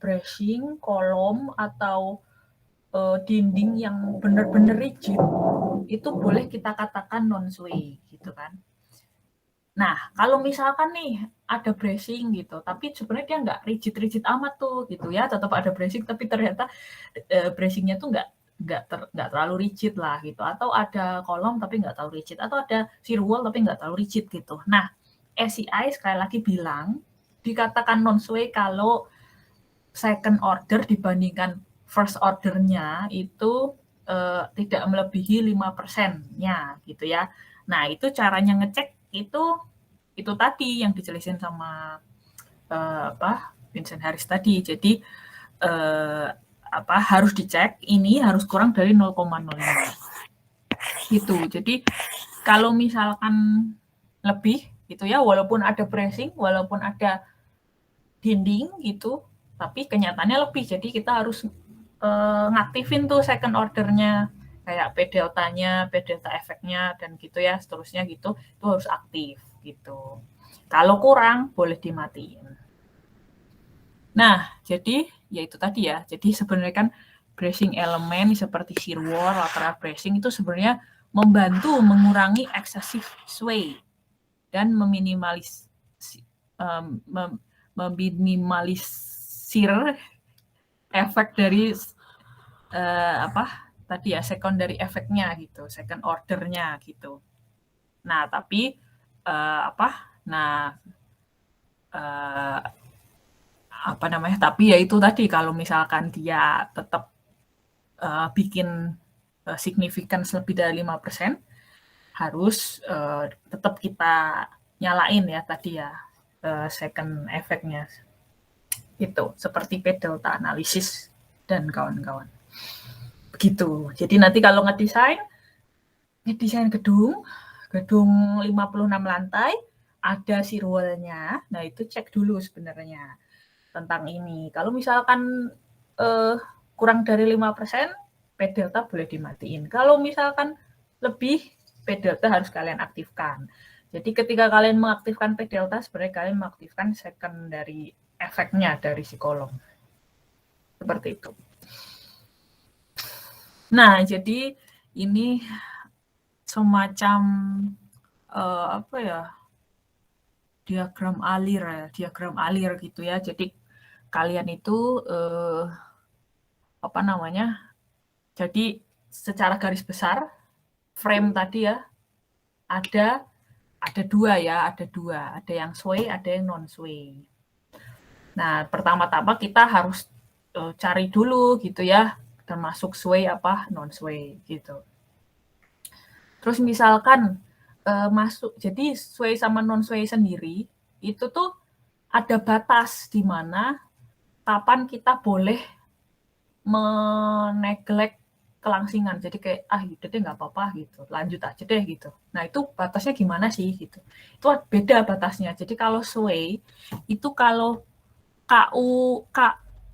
bracing, kolom, atau dinding yang benar-benar rigid, itu boleh kita katakan non-sway, gitu kan. Nah, kalau misalkan nih ada bracing gitu, tapi sebenarnya dia nggak rigid-rigid amat tuh gitu ya, tetap ada bracing, tapi ternyata bracingnya tuh nggak terlalu rigid lah gitu, atau ada kolom tapi nggak terlalu rigid, atau ada shear wall tapi nggak terlalu rigid gitu. Nah, ACI sekali lagi bilang dikatakan non-sway kalau second order dibandingkan first order-nya itu tidak melebihi 5%-nya gitu ya. Nah, itu caranya ngecek itu itu tadi yang dijelasin sama Vincent Harris tadi. Jadi harus dicek, ini harus kurang dari 0,05 gitu. Jadi kalau misalkan lebih gitu ya, walaupun ada bracing, walaupun ada dinding gitu, tapi kenyataannya lebih. Jadi kita harus ngaktifin tuh second ordernya, kayak P delta-nya, P delta efeknya, dan gitu ya, seterusnya gitu, itu harus aktif gitu. Kalau kurang, boleh dimatiin. Nah, jadi ya itu tadi ya. Jadi sebenarnya kan bracing elemen seperti shear wall, lateral bracing itu sebenarnya membantu mengurangi excessive sway dan meminimalisir efek dari tadi ya secondary efeknya gitu, second ordernya gitu. Nah, tapi tapi ya itu tadi, kalau misalkan dia tetap bikin signifikan lebih dari 5%, harus tetap kita nyalain ya tadi ya second efeknya gitu, seperti P delta analisis dan kawan-kawan begitu. Jadi nanti kalau ngedesain gedung 56 lantai, ada shear wall-nya, nah itu cek dulu sebenarnya tentang ini. Kalau misalkan kurang dari 5%, P delta boleh dimatiin. Kalau misalkan lebih, P delta harus kalian aktifkan. Jadi ketika kalian mengaktifkan P delta, sebenarnya kalian mengaktifkan secondary efeknya dari si kolom. Seperti itu. Nah, jadi ini semacam diagram alir gitu ya. Jadi kalian itu jadi secara garis besar frame tadi ya ada dua, ada yang sway, ada yang non sway. Nah, pertama-tama kita harus cari dulu gitu ya, termasuk sway apa non sway gitu. Terus misalkan jadi sway sama non sway sendiri itu tuh ada batas di mana kapan kita boleh meneglect kelangsingan. Jadi kayak udah deh nggak apa-apa gitu, lanjut aja deh gitu. Nah itu batasnya gimana sih gitu? Itu beda batasnya. Jadi kalau sway itu kalau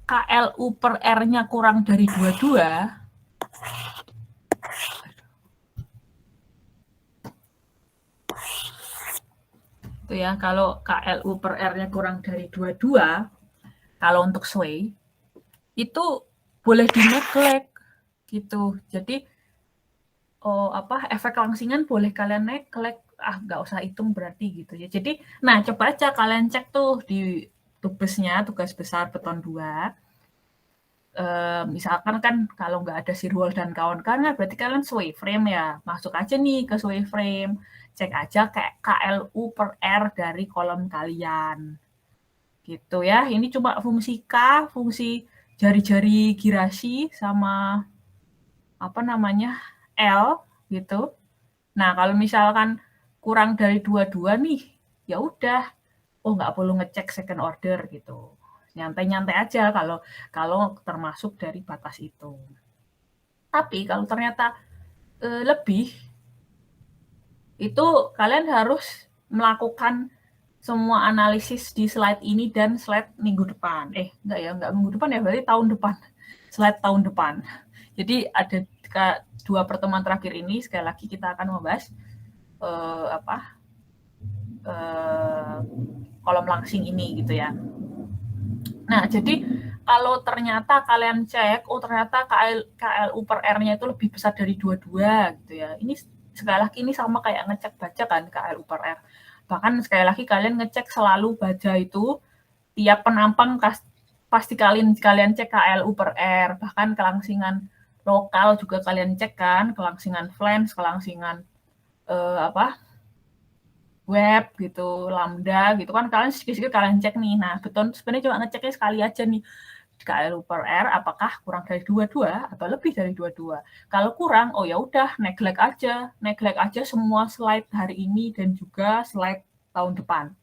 KLU per R-nya kurang dari 22, itu ya, kalau KLU per R-nya kurang dari 22, kalau untuk sway itu boleh di-neglect gitu. Jadi efek langsingan boleh kalian neglect, nggak usah hitung berarti gitu ya. Jadi nah coba aja kalian cek tuh di tugasnya, tugas besar beton 2. Misalkan kan kalau nggak ada shear wall dan kawan-kawan, berarti kalian sway frame ya. Masuk aja nih ke sway frame, cek aja kayak KLU per R dari kolom kalian. Gitu ya. Ini cuma fungsi K, fungsi jari-jari girasi sama L gitu. Nah, kalau misalkan kurang dari 22 nih, ya udah, nggak perlu ngecek second order gitu. Nyantai-nyantai aja kalau termasuk dari batas itu. Tapi kalau ternyata lebih, itu kalian harus melakukan semua analisis di slide ini dan slide minggu depan. Enggak minggu depan ya, berarti tahun depan. Slide tahun depan. Jadi ada 2 pertemuan terakhir ini, sekali lagi kita akan membahas kolom langsing ini gitu ya. Nah, jadi kalau ternyata kalian cek, ternyata KLU per R-nya itu lebih besar dari 22 gitu ya. Ini sekali lagi ini sama kayak ngecek baja kan KLU per R. Bahkan sekali lagi kalian ngecek selalu baja itu tiap penampang pasti kalian cek KLU per R. Bahkan kelangsingan lokal juga kalian cek kan, kelangsingan flange, kelangsingan web gitu, lambda gitu kan, kalian sedikit-sedikit kalian cek nih. Nah, beton sebenarnya cuma ngeceknya sekali aja nih, KLU per R apakah kurang dari 22 atau lebih dari 22. Kalau kurang, ya udah neglect aja semua slide hari ini dan juga slide tahun depan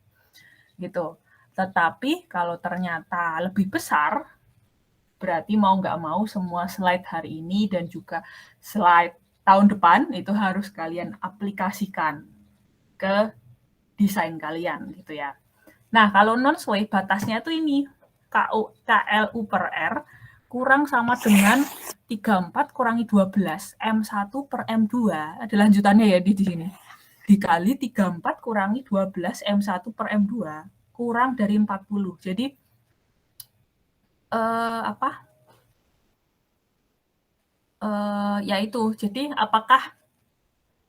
gitu. Tetapi kalau ternyata lebih besar, berarti mau nggak mau semua slide hari ini dan juga slide tahun depan itu harus kalian aplikasikan ke desain kalian gitu ya. Nah, kalau non-sway batasnya itu ini, KLU per R kurang sama dengan 34 kurangi 12, M1 per M2, ada lanjutannya ya di sini. Dikali 34 kurangi 12, M1 per M2, kurang dari 40. Jadi, yaitu, jadi apakah,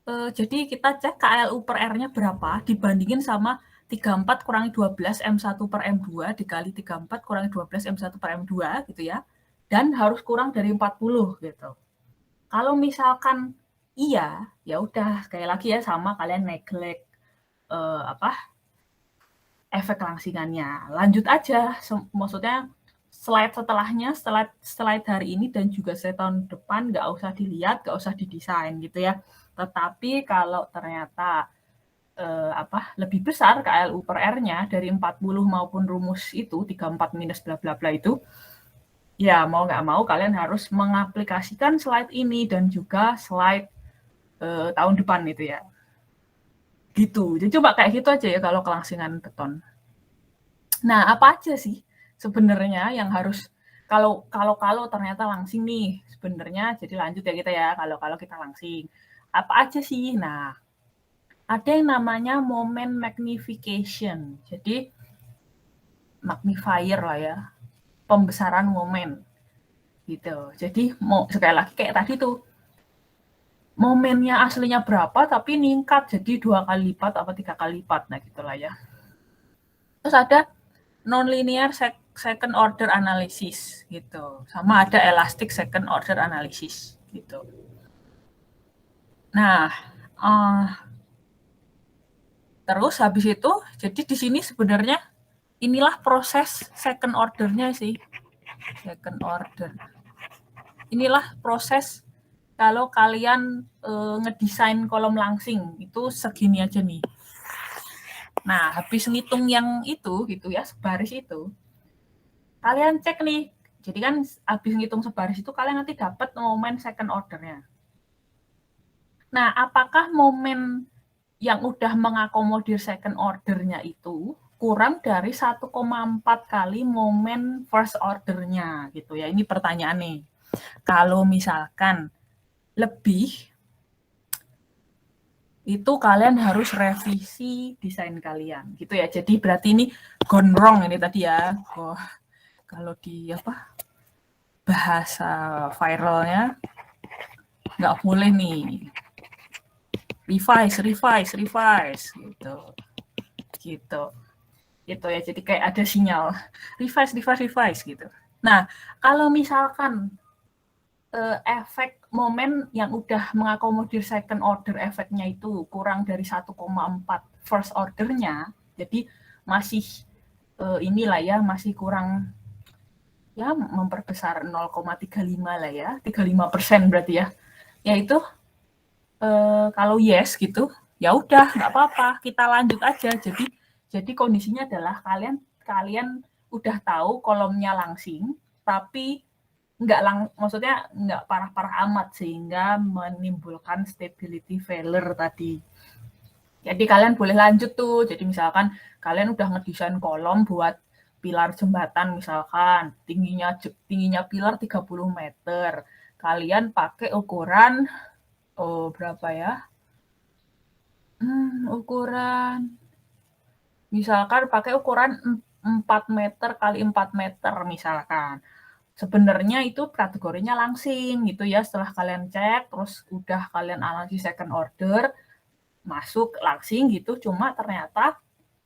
jadi kita cek KLU per R-nya berapa, dibandingin sama 34 kurangi 12 M1 per M2 dikali 34 kurangi 12 M1 per M2 gitu ya. Dan harus kurang dari 40 gitu. Kalau misalkan iya, ya udah sekali lagi ya sama kalian neglect efek langsingannya. Lanjut aja, maksudnya slide setelahnya, slide hari ini dan juga slide tahun depan nggak usah dilihat, nggak usah didesain gitu ya. Tetapi kalau ternyata lebih besar KLU per R-nya dari 40 maupun rumus itu 34 minus bla bla bla itu, ya mau nggak mau kalian harus mengaplikasikan slide ini dan juga slide tahun depan itu ya. Gitu. Jadi coba kayak gitu aja ya kalau kelangsingan beton. Nah, apa aja sih sebenarnya yang harus kalau ternyata langsing nih sebenarnya, jadi lanjut ya kita ya kalau kita langsing. Apa aja sih? Nah, ada yang namanya moment magnification. Jadi magnifier lah ya, pembesaran momen gitu. Jadi sekali lagi kayak tadi tuh, momennya aslinya berapa tapi ningkat jadi 2 kali lipat atau 3 kali lipat, nah gitulah ya. Terus ada nonlinear second order analysis gitu, sama ada elastic second order analysis gitu. Nah, terus habis itu, jadi di sini sebenarnya inilah proses second order-nya sih. Second order. Inilah proses kalau kalian ngedesain kolom langsing, itu segini aja nih. Nah, habis ngitung yang itu, gitu ya, sebaris itu, kalian cek nih. Jadi kan habis ngitung sebaris itu, kalian nanti dapat momen second order-nya. Nah, apakah momen yang udah mengakomodir second order-nya itu kurang dari 1,4 kali momen first order-nya gitu ya. Ini pertanyaan nih. Kalau misalkan lebih, itu kalian harus revisi desain kalian gitu ya. Jadi berarti ini gone wrong ini tadi ya. Kalau di bahasa viralnya nggak boleh nih. Revise gitu ya, jadi kayak ada sinyal revise gitu. Nah, kalau misalkan efek momen yang udah mengakomodir second order efeknya itu kurang dari 1,4 first ordernya, jadi masih inilah ya, masih kurang ya, memperbesar 0,35 lah ya, 35% berarti ya, yaitu kalau yes gitu, ya udah nggak apa-apa, kita lanjut aja. Jadi kondisinya adalah kalian udah tahu kolomnya langsing, tapi maksudnya nggak parah-parah amat sehingga menimbulkan stability failure tadi. Jadi kalian boleh lanjut tuh. Jadi misalkan kalian udah ngedesain kolom buat pilar jembatan misalkan, tingginya pilar 30 meter. Kalian pakai ukuran berapa ya? Ukuran misalkan pakai ukuran 4 meter kali 4 meter misalkan. Sebenarnya itu kategorinya langsing gitu ya. Setelah kalian cek, terus udah kalian analisis second order, masuk langsing gitu. Cuma ternyata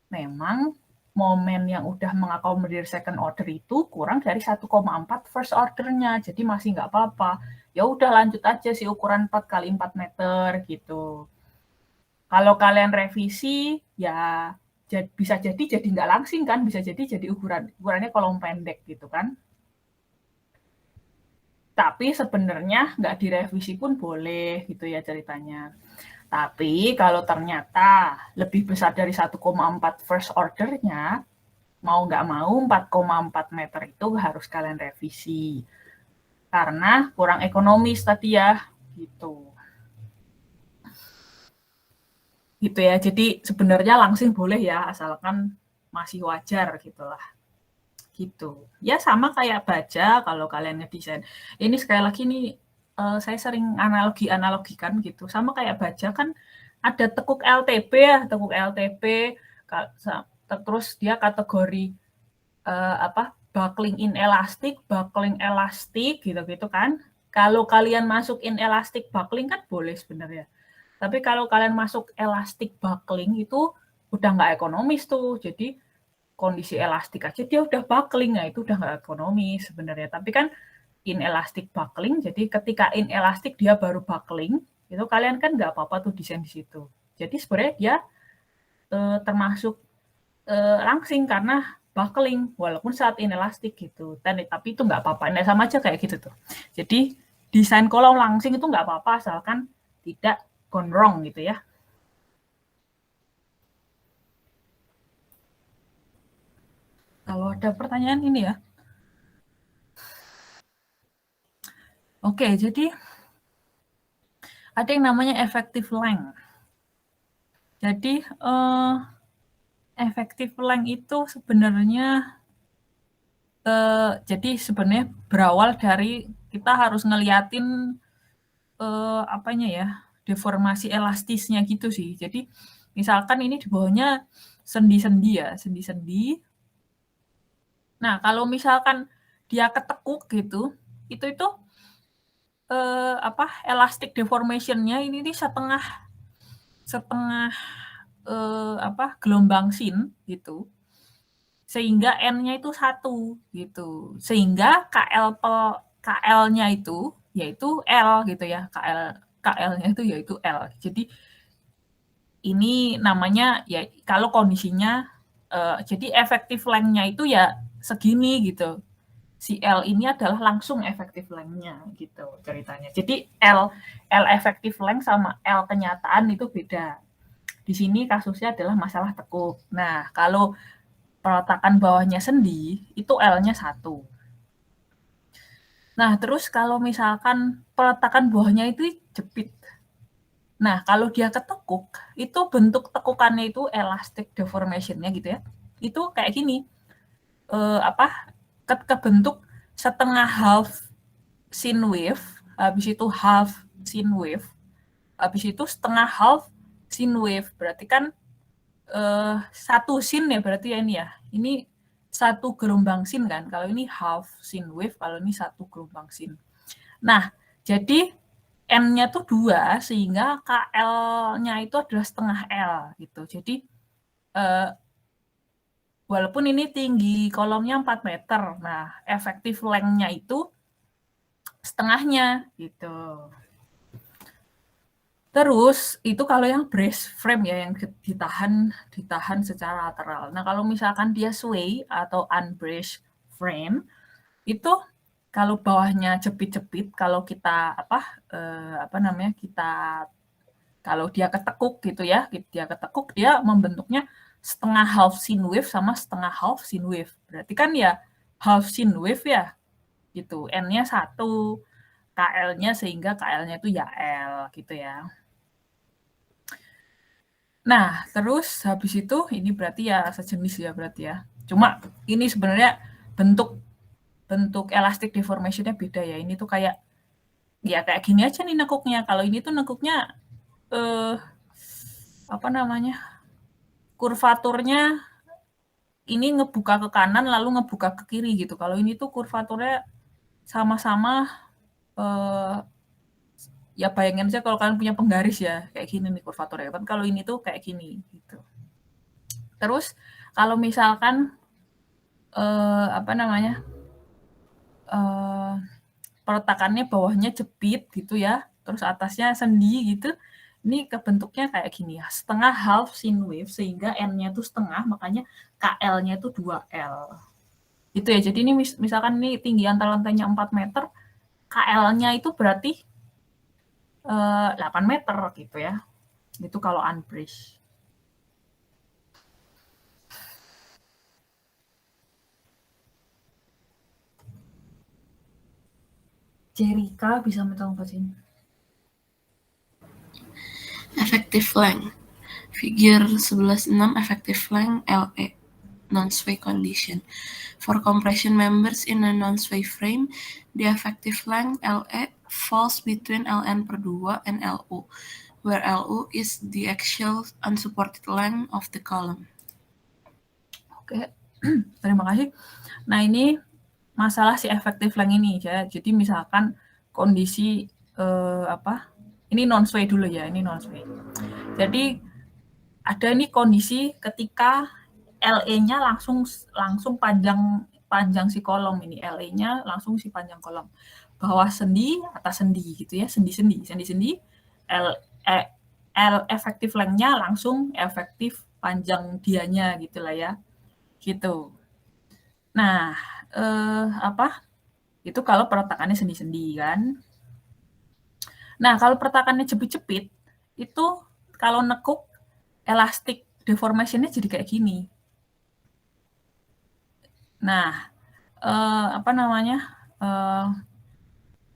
memang momen yang udah mengakomodir second order itu kurang dari 1,4 first ordernya. Jadi masih nggak apa-apa. Ya udah lanjut aja sih ukuran 4 kali 4 meter gitu. Kalau kalian revisi ya bisa jadi nggak langsing kan, bisa jadi ukurannya kolom pendek gitu kan. Tapi sebenarnya nggak direvisi pun boleh gitu ya ceritanya. Tapi kalau ternyata lebih besar dari 1,4 first order-nya, mau nggak mau 4,4 meter itu harus kalian revisi. Karena kurang ekonomis tadi ya, gitu. Gitu ya, jadi sebenarnya langsing boleh ya, asalkan masih wajar gitulah. Gitu. Ya sama kayak baja kalau kalian ngedesain. Ini sekali lagi nih, saya sering analogikan gitu. Sama kayak baja kan ada tekuk LTP ya, tekuk LTP, terus dia kategori buckling inelastic, buckling elastic gitu-gitu kan. Kalau kalian masuk inelastic buckling kan boleh sebenarnya. Tapi kalau kalian masuk elastic buckling itu udah nggak ekonomis tuh. Jadi kondisi elastik aja dia udah buckling, nah itu udah nggak ekonomis sebenarnya. Tapi kan inelastic buckling, jadi ketika inelastic dia baru buckling, itu kalian kan nggak apa-apa tuh desain di situ. Jadi sebenarnya dia termasuk langsing karena buckling, walaupun saat inelastik gitu. Tapi itu nggak apa-apa, nah sama aja kayak gitu tuh. Jadi desain kolom langsing itu nggak apa-apa, asalkan tidak gone wrong gitu ya. Kalau ada pertanyaan ini ya. Oke, jadi ada yang namanya effective length. Jadi effective length itu sebenarnya jadi sebenarnya berawal dari kita harus ngeliatin apanya ya, deformasi elastisnya gitu sih. Jadi misalkan ini di bawahnya sendi-sendi ya, sendi-sendi. Nah, kalau misalkan dia ketekuk gitu, itu elastic deformation-nya ini setengah gelombang sin gitu. Sehingga N-nya itu 1 gitu. Sehingga KL-nya itu yaitu L gitu ya. KL-nya itu yaitu L. Jadi ini namanya ya kalau kondisinya jadi effective length-nya itu ya segini gitu. Si L ini adalah langsung effective length-nya gitu ceritanya. Jadi L effective length sama L kenyataan itu beda. Di sini kasusnya adalah masalah tekuk. Nah, kalau peletakan bawahnya sendi, itu L-nya 1. Nah, terus kalau misalkan peletakan bawahnya itu jepit. Nah, kalau dia ketekuk, itu bentuk tekukannya itu elastic deformation-nya gitu ya. Itu kayak gini. Kebentuk setengah half sin wave, habis itu half sin wave, habis itu setengah half sin wave. Berarti kan satu sin ya berarti ya ini ya. Ini satu gelombang sin kan. Kalau ini half sin wave, kalau ini satu gelombang sin. Nah, jadi N-nya tuh 2 sehingga KL-nya itu adalah setengah L gitu. Jadi walaupun ini tinggi kolomnya 4 meter. Nah, effective length-nya itu setengahnya gitu. Terus itu kalau yang brace frame ya yang ditahan secara lateral. Nah, kalau misalkan dia sway atau unbraced frame itu kalau bawahnya jepit-jepit, kalau kita kalau dia ketekuk gitu ya, dia ketekuk dia membentuknya setengah half sin wave sama setengah half sin wave. Berarti kan ya half sin wave ya. Gitu. N-nya 1, KL-nya sehingga KL-nya itu ya L gitu ya. Nah, terus habis itu ini berarti ya sejenis ya berarti ya. Cuma ini sebenarnya bentuk elastic deformation-nya beda ya. Ini tuh kayak gini aja nih nekuknya. Kalau ini tuh nekuknya kurvaturnya ini ngebuka ke kanan lalu ngebuka ke kiri gitu. Kalau ini tuh kurvaturnya sama-sama ya bayangin aja kalau kalian punya penggaris ya kayak gini nih kurvaturnya. Tapi kalau ini tuh kayak gini gitu. Terus kalau misalkan peletakannya bawahnya jepit gitu ya, terus atasnya sendi gitu. Ini kebentuknya kayak gini ya, setengah half sin wave sehingga N-nya itu setengah, makanya KL-nya itu 2L. Gitu ya. Jadi ini misalkan ini tinggi antar lantainya 4 meter, KL-nya itu berarti 8 meter gitu ya. Itu kalau unbrace. Jerika bisa minta bacain. Effective length. Figure 11.6 effective length LE. Non-sway condition. For compression members in a non-sway frame, the effective length LE falls between Ln/2 and Lu, where Lu is the axial unsupported length of the column. Oke, terima kasih. Nah, ini masalah si effective length ini ya. Jadi misalkan kondisi ini non-sway dulu ya, ini non-sway. Jadi ada nih kondisi ketika LE-nya langsung panjang si kolom ini, LE-nya langsung si panjang kolom. Bawah sendi, atas sendi gitu ya, sendi-sendi, L effective length-nya langsung efektif panjang dianya gitu lah ya. Gitu. Nah, itu kalau perletakannya sendi-sendi kan. Nah, kalau perletakannya jepit-jepit, itu kalau nekuk elastic deformation-nya jadi kayak gini. Nah,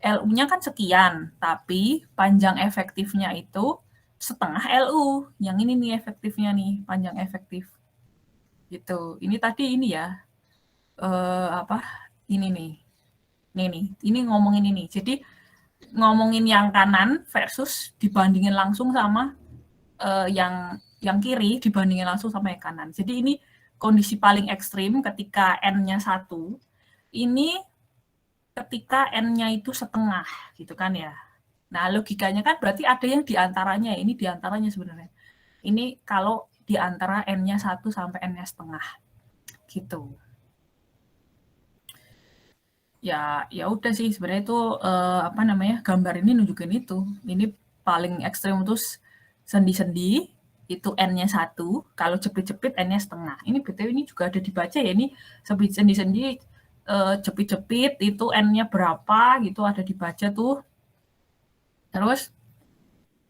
LU-nya kan sekian, tapi panjang efektifnya itu setengah LU. Yang ini nih efektifnya nih, panjang efektif. Gitu. Ini tadi ini ya. Ini nih. Ini ngomongin ini. Jadi ngomongin yang kanan versus dibandingin langsung sama yang kiri dibandingin langsung sama yang kanan. Jadi ini kondisi paling ekstrim ketika N-nya 1. Ini ketika N-nya itu setengah gitu kan ya. Nah, logikanya kan berarti ada yang diantaranya. Ini diantaranya sebenarnya. Ini kalau diantara N-nya 1 sampai N-nya setengah. Gitu. Ya udah sih sebenarnya itu gambar ini nunjukin itu. Ini paling ekstrim terus sendi-sendi itu N-nya 1, kalau jepit-jepit N-nya setengah. Ini BTW ini juga ada dibaca ya, ini sendi-sendi jepit-jepit itu N-nya berapa gitu ada dibaca tuh. Terus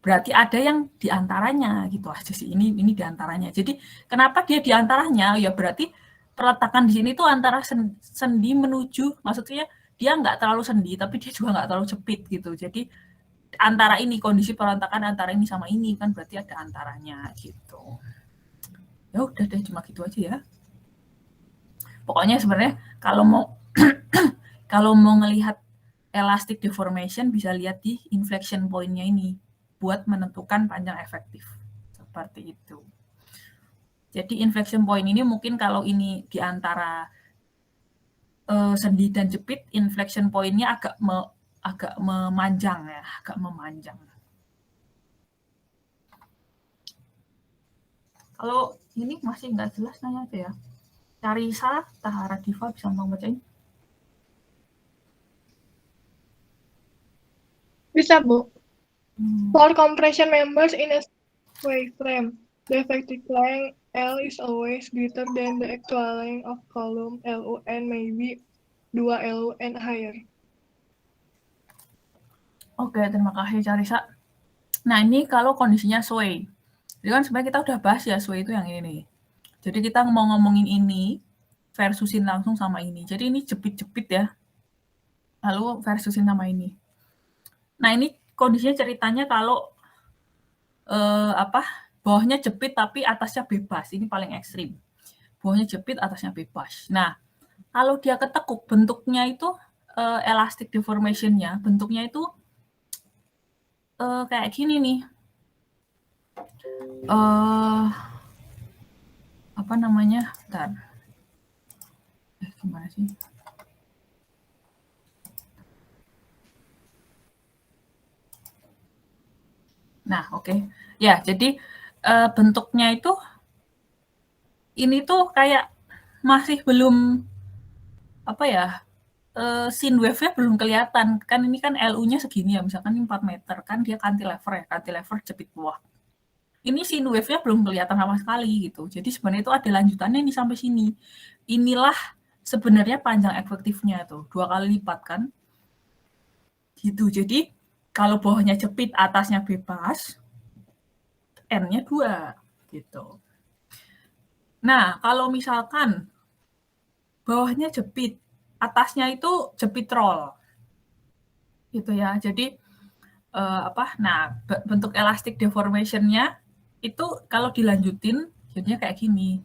berarti ada yang diantaranya gitu aja sih. Ini diantaranya. Jadi kenapa dia diantaranya? Ya berarti perletakan di sini tuh antara sendi menuju, maksudnya dia nggak terlalu sendi, tapi dia juga nggak terlalu jepit gitu. Jadi antara ini, kondisi perletakan antara ini sama ini kan berarti ada antaranya gitu. Ya udah deh, cuma gitu aja ya. Pokoknya sebenarnya kalau mau ngelihat elastic deformation bisa lihat di inflection point-nya ini buat menentukan panjang efektif. Seperti itu. Jadi inflection point ini mungkin kalau ini di antara sendi dan jepit, inflection point-nya agak memanjang ya, agak memanjang. Kalau ini masih nggak jelas nanya aja ya. Carisa, Tahara Diva bisa mau bacain? Bisa, Bu. For compression members in a sway frame, the effective length L is always greater than the actual length of column LU and maybe 2 LU and higher. Oke, terima kasih Carisa. Nah, ini kalau kondisinya sway. Jadi kan sebenarnya kita udah bahas ya sway itu yang ini nih. Jadi kita mau ngomongin ini versusin langsung sama ini. Jadi ini jepit-jepit ya. Lalu versusin sama ini. Nah, ini kondisinya ceritanya kalau bawahnya jepit tapi atasnya bebas. Ini paling ekstrim. Bawahnya jepit, atasnya bebas. Nah, kalau dia ketekuk, bentuknya itu elastic deformation-nya, bentuknya itu kayak gini nih. Bentar. Gimana sih? Nah, oke. Ya, jadi bentuknya itu ini tuh kayak masih belum scene wave-nya belum kelihatan. Kan ini kan LU-nya segini ya, misalkan ini 4 meter, kan dia cantilever ya, cantilever jepit bawah. Ini scene wave-nya belum kelihatan sama sekali gitu. Jadi sebenarnya itu ada lanjutannya nih sampai sini. Inilah sebenarnya panjang efektifnya tuh, 2 kali lipat kan. Gitu. Jadi kalau bawahnya jepit, atasnya bebas, N-nya 2 gitu. Nah, kalau misalkan bawahnya jepit, atasnya itu jepit roll. Gitu ya. Jadi nah, bentuk elastic deformation-nya itu kalau dilanjutin jadinya kayak gini.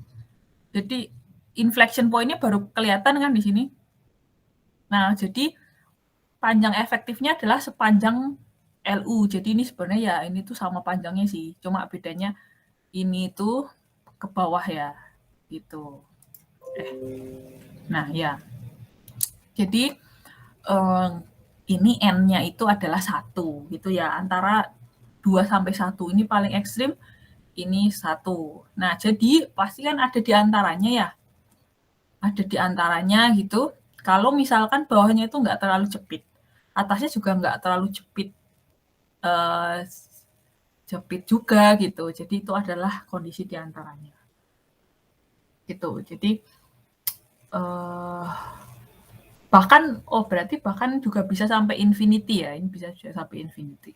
Jadi inflection point-nya baru kelihatan kan di sini. Nah, jadi panjang efektifnya adalah sepanjang LU. Jadi ini sebenarnya ya ini tuh sama panjangnya sih. Cuma bedanya ini tuh ke bawah ya. Gitu. Nah, ya. Jadi ini N-nya itu adalah 1 gitu ya. Antara 2 sampai 1 ini paling ekstrim, ini 1. Nah, jadi pasti kan ada di antaranya ya. Ada di antaranya gitu. Kalau misalkan bawahnya itu nggak terlalu jepit, atasnya juga nggak terlalu jepit, jepit juga gitu. Jadi itu adalah kondisi di antaranya. Gitu. Jadi bahkan berarti bahkan juga bisa sampai infinity ya. Ini bisa juga sampai infinity.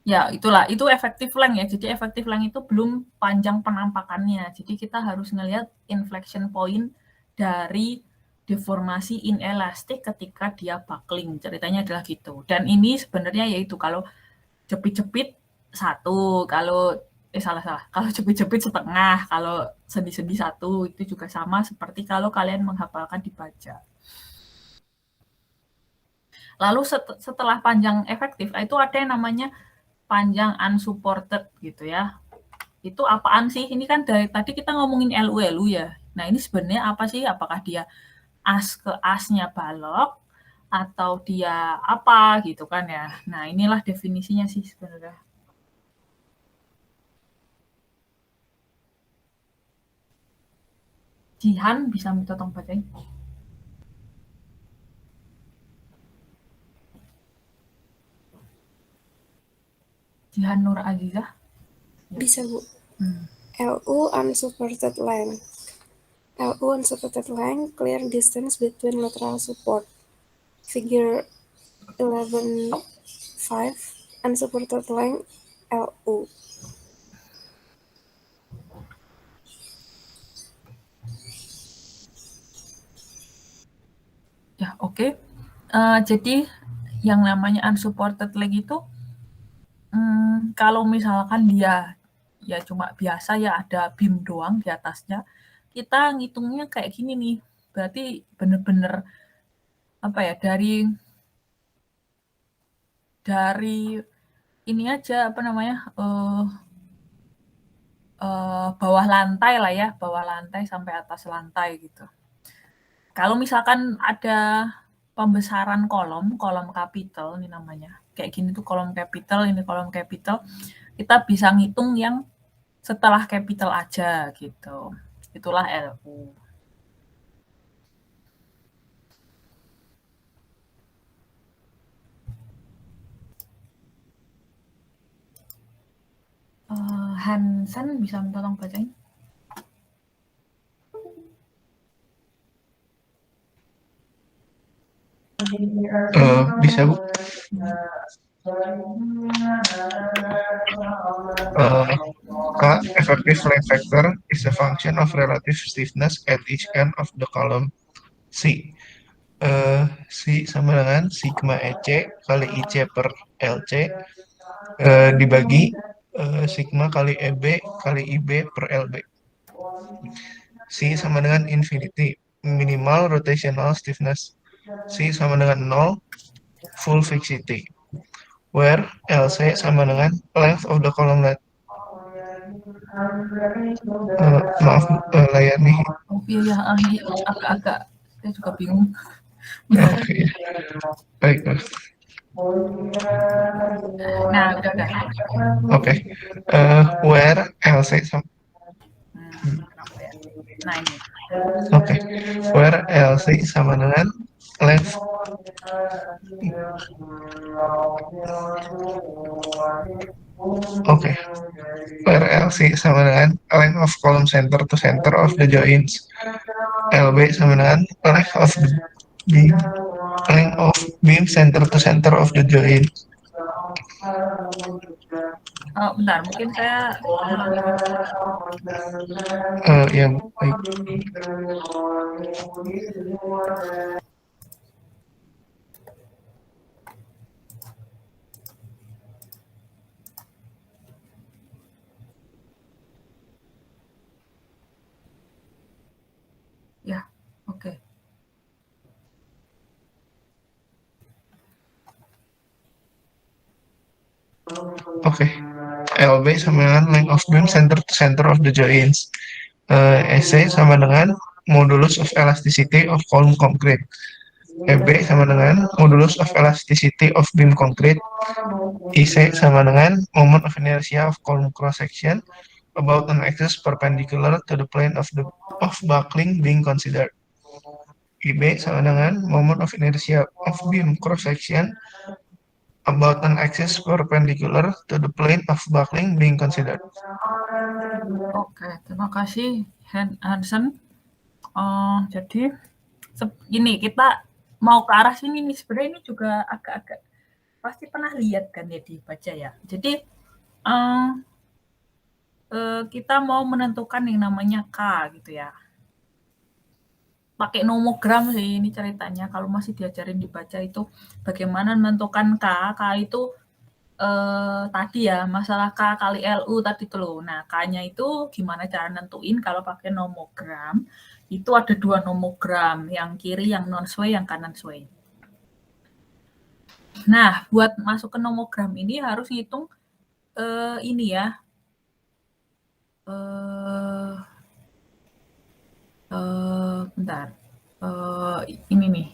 Ya, itulah. Itu effective length ya. Jadi effective length itu belum panjang penampakannya. Jadi kita harus ngelihat inflection point dari deformasi inelastik ketika dia buckling. Ceritanya adalah gitu. Dan ini sebenarnya yaitu kalau jepit-jepit 1, kalau salah. Kalau jepit-jepit setengah, kalau sendi-sendi 1 itu juga sama seperti kalau kalian menghafalkan dibaca. Lalu setelah panjang efektif itu ada yang namanya panjang unsupported gitu ya. Itu apaan sih? Ini kan dari tadi kita ngomongin LU ya. Nah, ini sebenarnya apa sih? Apakah dia as ke asnya balok atau dia apa gitu kan ya. Nah, inilah definisinya sih sebenarnya. Jihan bisa minta tolong bacain. Jihan Nur Azizah. Bisa, Bu. LU unsupported length. LU unsupported length, clear distance between lateral support. Figure 11.5, unsupported length, LU. Ya, oke. Jadi yang namanya unsupported leg itu kalau misalkan dia ya cuma biasa ya ada beam doang di atasnya, kita ngitungnya kayak gini nih. Berarti bener-bener apa ya, dari ini aja apa namanya, bawah lantai lah ya, bawah lantai sampai atas lantai gitu. Kalau misalkan ada pembesaran kolom capital ini namanya. Kayak gini tuh kolom capital, ini kolom capital. Kita bisa ngitung yang setelah capital aja gitu. Itulah LU. Hansen bisa tolong bacain? Bisa, Bu. K, effective length factor is a function of relative stiffness at each end of the column C. C sama dengan sigma EC kali IC per LC dibagi sigma kali EB kali IB per LB. C sama dengan infinity, minimal rotational stiffness. C sama dengan 0, full fixity. Where LC sama dengan length of the column maaf layar nih. Oh iya, agak-agak saya juga bingung. Oke. Baik. Nah, udah. Oke. Where LC sama Nah, ini. Oke. Where LC sama dengan length where LC sama dengan length of column center to center of the joints. LB sama dengan length of the beam length of beam center to center of the joint. Bentar, mungkin saya ulangi. Ya, baik. Ya, oke. Oke. LB sama dengan length of beam center to center of the joints. SC sama dengan modulus of elasticity of column concrete. EB sama dengan modulus of elasticity of beam concrete. IC sama dengan moment of inertia of column cross section about an axis perpendicular to the plane of buckling being considered. IB sama dengan moment of inertia of beam cross section about an axis perpendicular to the plane of buckling being considered. Oke, terima kasih Hansen. Jadi ini kita mau ke arah sini nih, sebenarnya ini juga agak-agak pasti pernah lihat kan ya dibaca ya. Jadi kita mau menentukan yang namanya K gitu ya. Pakai nomogram sih ini ceritanya. Kalau masih diajarin dibaca itu bagaimana menentukan K. K itu tadi ya masalah K kali LU tadi tuh loh. Nah, K-nya itu gimana cara nentuin kalau pakai nomogram? Itu ada 2 nomogram, yang kiri yang non-sway, yang kanan sway. Nah, buat masuk ke nomogram ini harus ngitung ini ya. Bentar. Ini nih.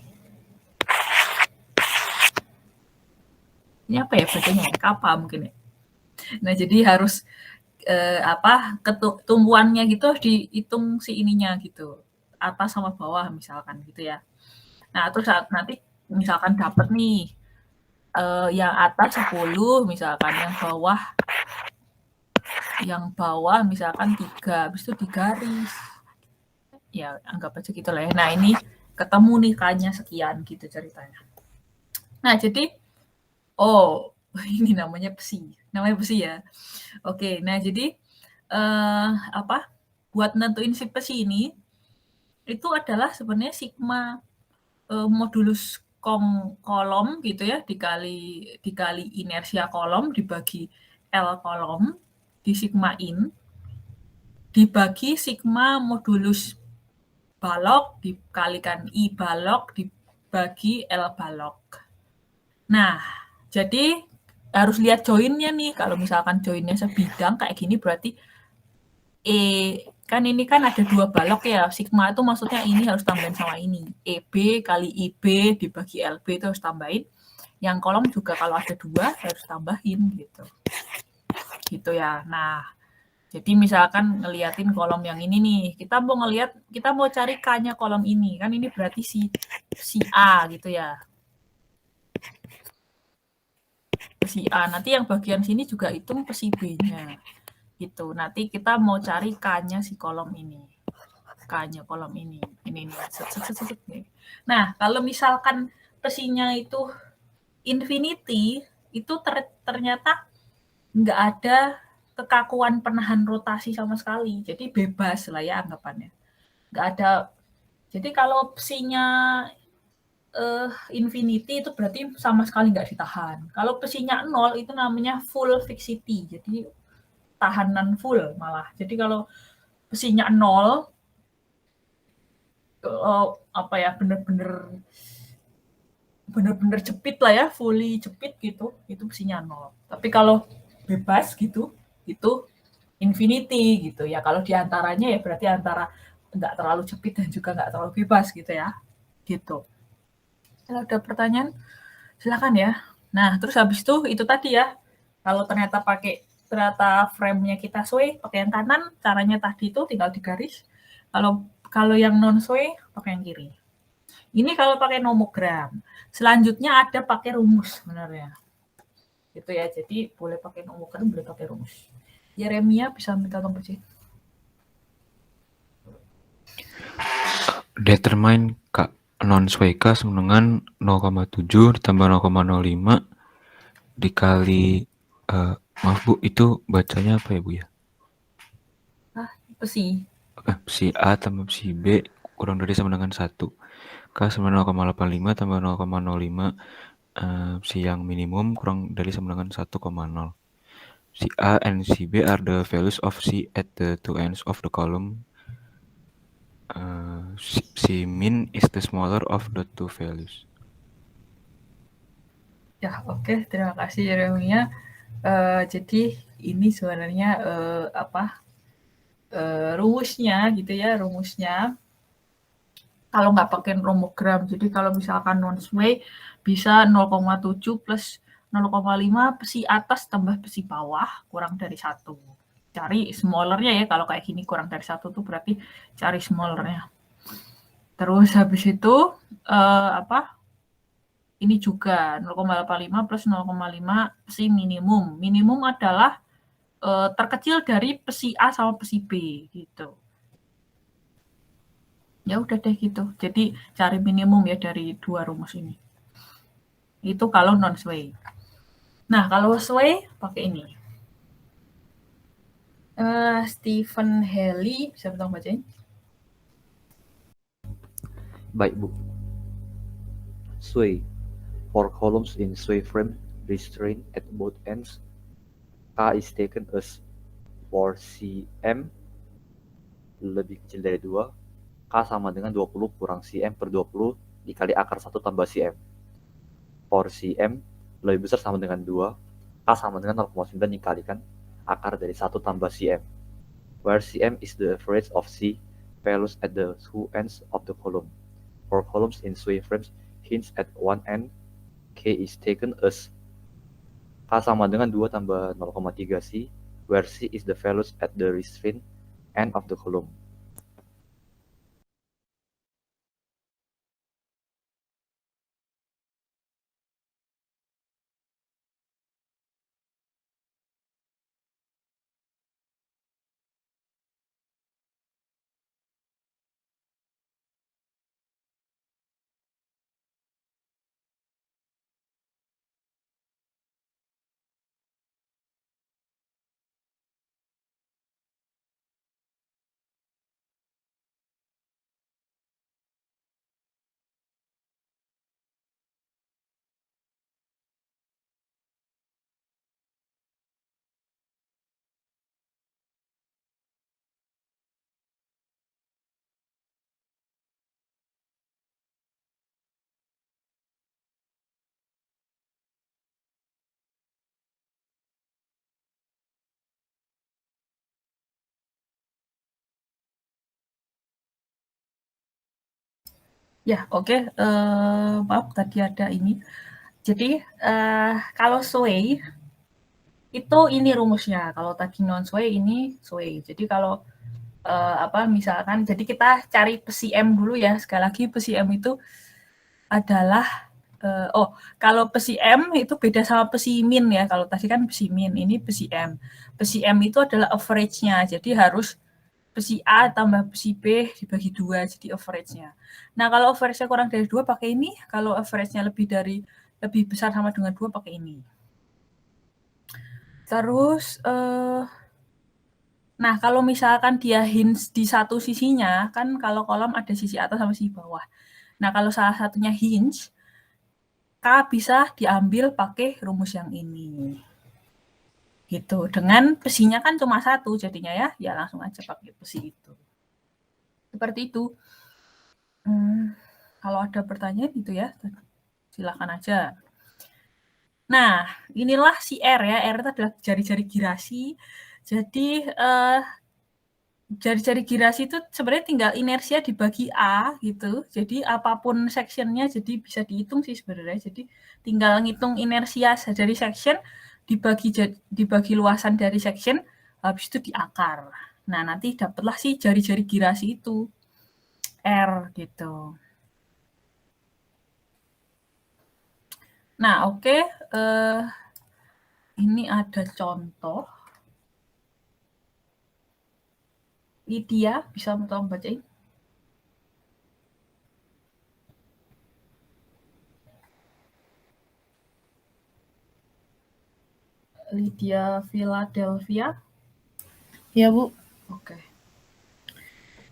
Ini apa ya bacanya? Kappa mungkin ya. Nah, jadi harus tumbuhannya gitu dihitung si ininya gitu. Atas sama bawah misalkan gitu ya. Nah, terus nanti misalkan dapat nih yang atas 10 misalkan, yang bawah misalkan 3, habis itu digaris. Ya, anggap aja gitu lah ya. Nah, ini ketemu nih K-nya sekian gitu ceritanya. Nah, jadi ini namanya psi ya. Oke, nah jadi buat nentuin si psi ini itu adalah sebenarnya sigma modulus kolom gitu ya dikali inersia kolom dibagi L kolom di sigma in dibagi sigma modulus balok dikalikan I balok dibagi L balok. Nah, jadi harus lihat joinnya nih. Kalau misalkan joinnya sebidang kayak gini berarti kan ini kan ada 2 balok ya. Sigma itu maksudnya ini harus tambahin sama ini. EB kali IB dibagi LB itu harus tambahin. Yang kolom juga kalau ada 2 harus tambahin gitu. Gitu ya. Nah, jadi misalkan ngeliatin kolom yang ini nih. Kita mau cari K-nya kolom ini. Kan ini berarti si A gitu ya. Si A. Nanti yang bagian sini juga hitung si B-nya. Gitu. Nanti kita mau cari K-nya si kolom ini. K-nya kolom ini. Ini nih. Nah, kalau misalkan pesinya itu infinity, itu ternyata nggak ada kekakuan penahan rotasi sama sekali. Jadi bebas lah ya anggapannya. Nggak ada. Jadi kalau pesinya infinity itu berarti sama sekali nggak ditahan. Kalau pesinya 0 itu namanya full fixity. Jadi tahanan full malah. Jadi kalau pesinya 0 bener-bener jepit lah ya, fully jepit gitu, itu pesinya 0. Tapi kalau bebas gitu, itu infinity gitu ya. Kalau diantaranya ya berarti antara nggak terlalu jepit dan juga nggak terlalu bebas gitu ya. Gitu. Kalau ada pertanyaan, silakan ya. Nah, terus habis itu tadi ya, kalau ternyata frame-nya kita sway, pakai yang kanan, caranya tadi itu tinggal digaris. Kalau yang non-sway, pakai yang kiri. Ini kalau pakai nomogram. Selanjutnya ada pakai rumus sebenarnya. Gitu ya, jadi boleh pakai nomogram, boleh pakai rumus. Yeremia bisa minta tolong baca. Determine K non-sway K sama dengan 0,7 ditambah 0,05 dikali maaf Bu, itu bacanya apa ya Bu ya? Psi. Psi A tambah psi B kurang dari sama dengan 1. K sama 0,85 tambah 0,05 psi yang minimum kurang dari sama dengan 1,0. Psi A and psi B are the values of psi at the two ends of the column. Psi min is the smaller of the two values. Ya, oke, terima kasih Jeremia. Jadi ini sebenarnya rumusnya gitu ya, rumusnya kalau nggak pakai nomogram. Jadi kalau misalkan non-sway bisa 0,7 plus 0,5 psi atas tambah psi bawah kurang dari 1. Cari smallernya ya, kalau kayak gini kurang dari 1 tuh berarti cari smallernya. Terus habis itu ini juga 0,85 plus 0,5 psi minimum. Minimum adalah terkecil dari psi A sama psi B gitu. Ya udah deh gitu. Jadi cari minimum ya dari dua rumus ini. Itu kalau non-sway. Nah, kalau sway pakai ini. Stephen Haley, bisa tolong bacain? Baik, Bu. Sway. For columns in sway frame restrained at both ends, K is taken as 4cm lebih kecil dari 2. K sama dengan 20 kurang cm per 20 dikali akar 1 tambah cm. 4cm lebih besar sama dengan 2. K sama dengan 0,9 dikalikan akar dari 1 tambah cm. Where cm is the average of c values at the two ends of the column. For columns in sway frames hinge at one end, K is taken as K sama dengan 2 tambah 0,3 C, where C is the values at the restrained end of the column. Ya, oke. Maaf, tadi ada ini. Jadi, kalau sway, itu ini rumusnya. Kalau tadi non-sway, ini sway. Jadi, kalau misalkan, jadi kita cari psi M dulu ya. Sekali lagi, psi M itu adalah, kalau psi M itu beda sama psi min ya. Kalau tadi kan psi min, ini psi M. Psi M itu adalah average-nya. Jadi, harus psi A tambah psi B dibagi 2, jadi average-nya. Nah, kalau average-nya kurang dari 2 pakai ini, kalau average-nya lebih besar sama dengan 2 pakai ini. Terus, nah kalau misalkan dia hinge di satu sisinya, kan kalau kolom ada sisi atas sama sisi bawah. Nah, kalau salah satunya hinge, K bisa diambil pakai rumus yang ini. Gitu. Dengan pesinya kan cuma 1 jadinya ya langsung aja pakai pesi itu. Seperti itu. Kalau ada pertanyaan gitu ya, silakan aja. Nah, inilah si R ya. R itu adalah jari-jari girasi. Jadi, jari-jari girasi itu sebenarnya tinggal inersia dibagi A gitu. Jadi, apapun sectionnya jadi bisa dihitung sih sebenarnya. Jadi, tinggal ngitung inersia dari section, dibagi luasan dari section, habis itu diakar. Nah, nanti dapatlah si jari-jari girasi itu. R gitu. Nah, oke. Ini ada contoh. Lydia, bisa tolong bacain? Lydia Philadelphia. Ya, Bu. Oke.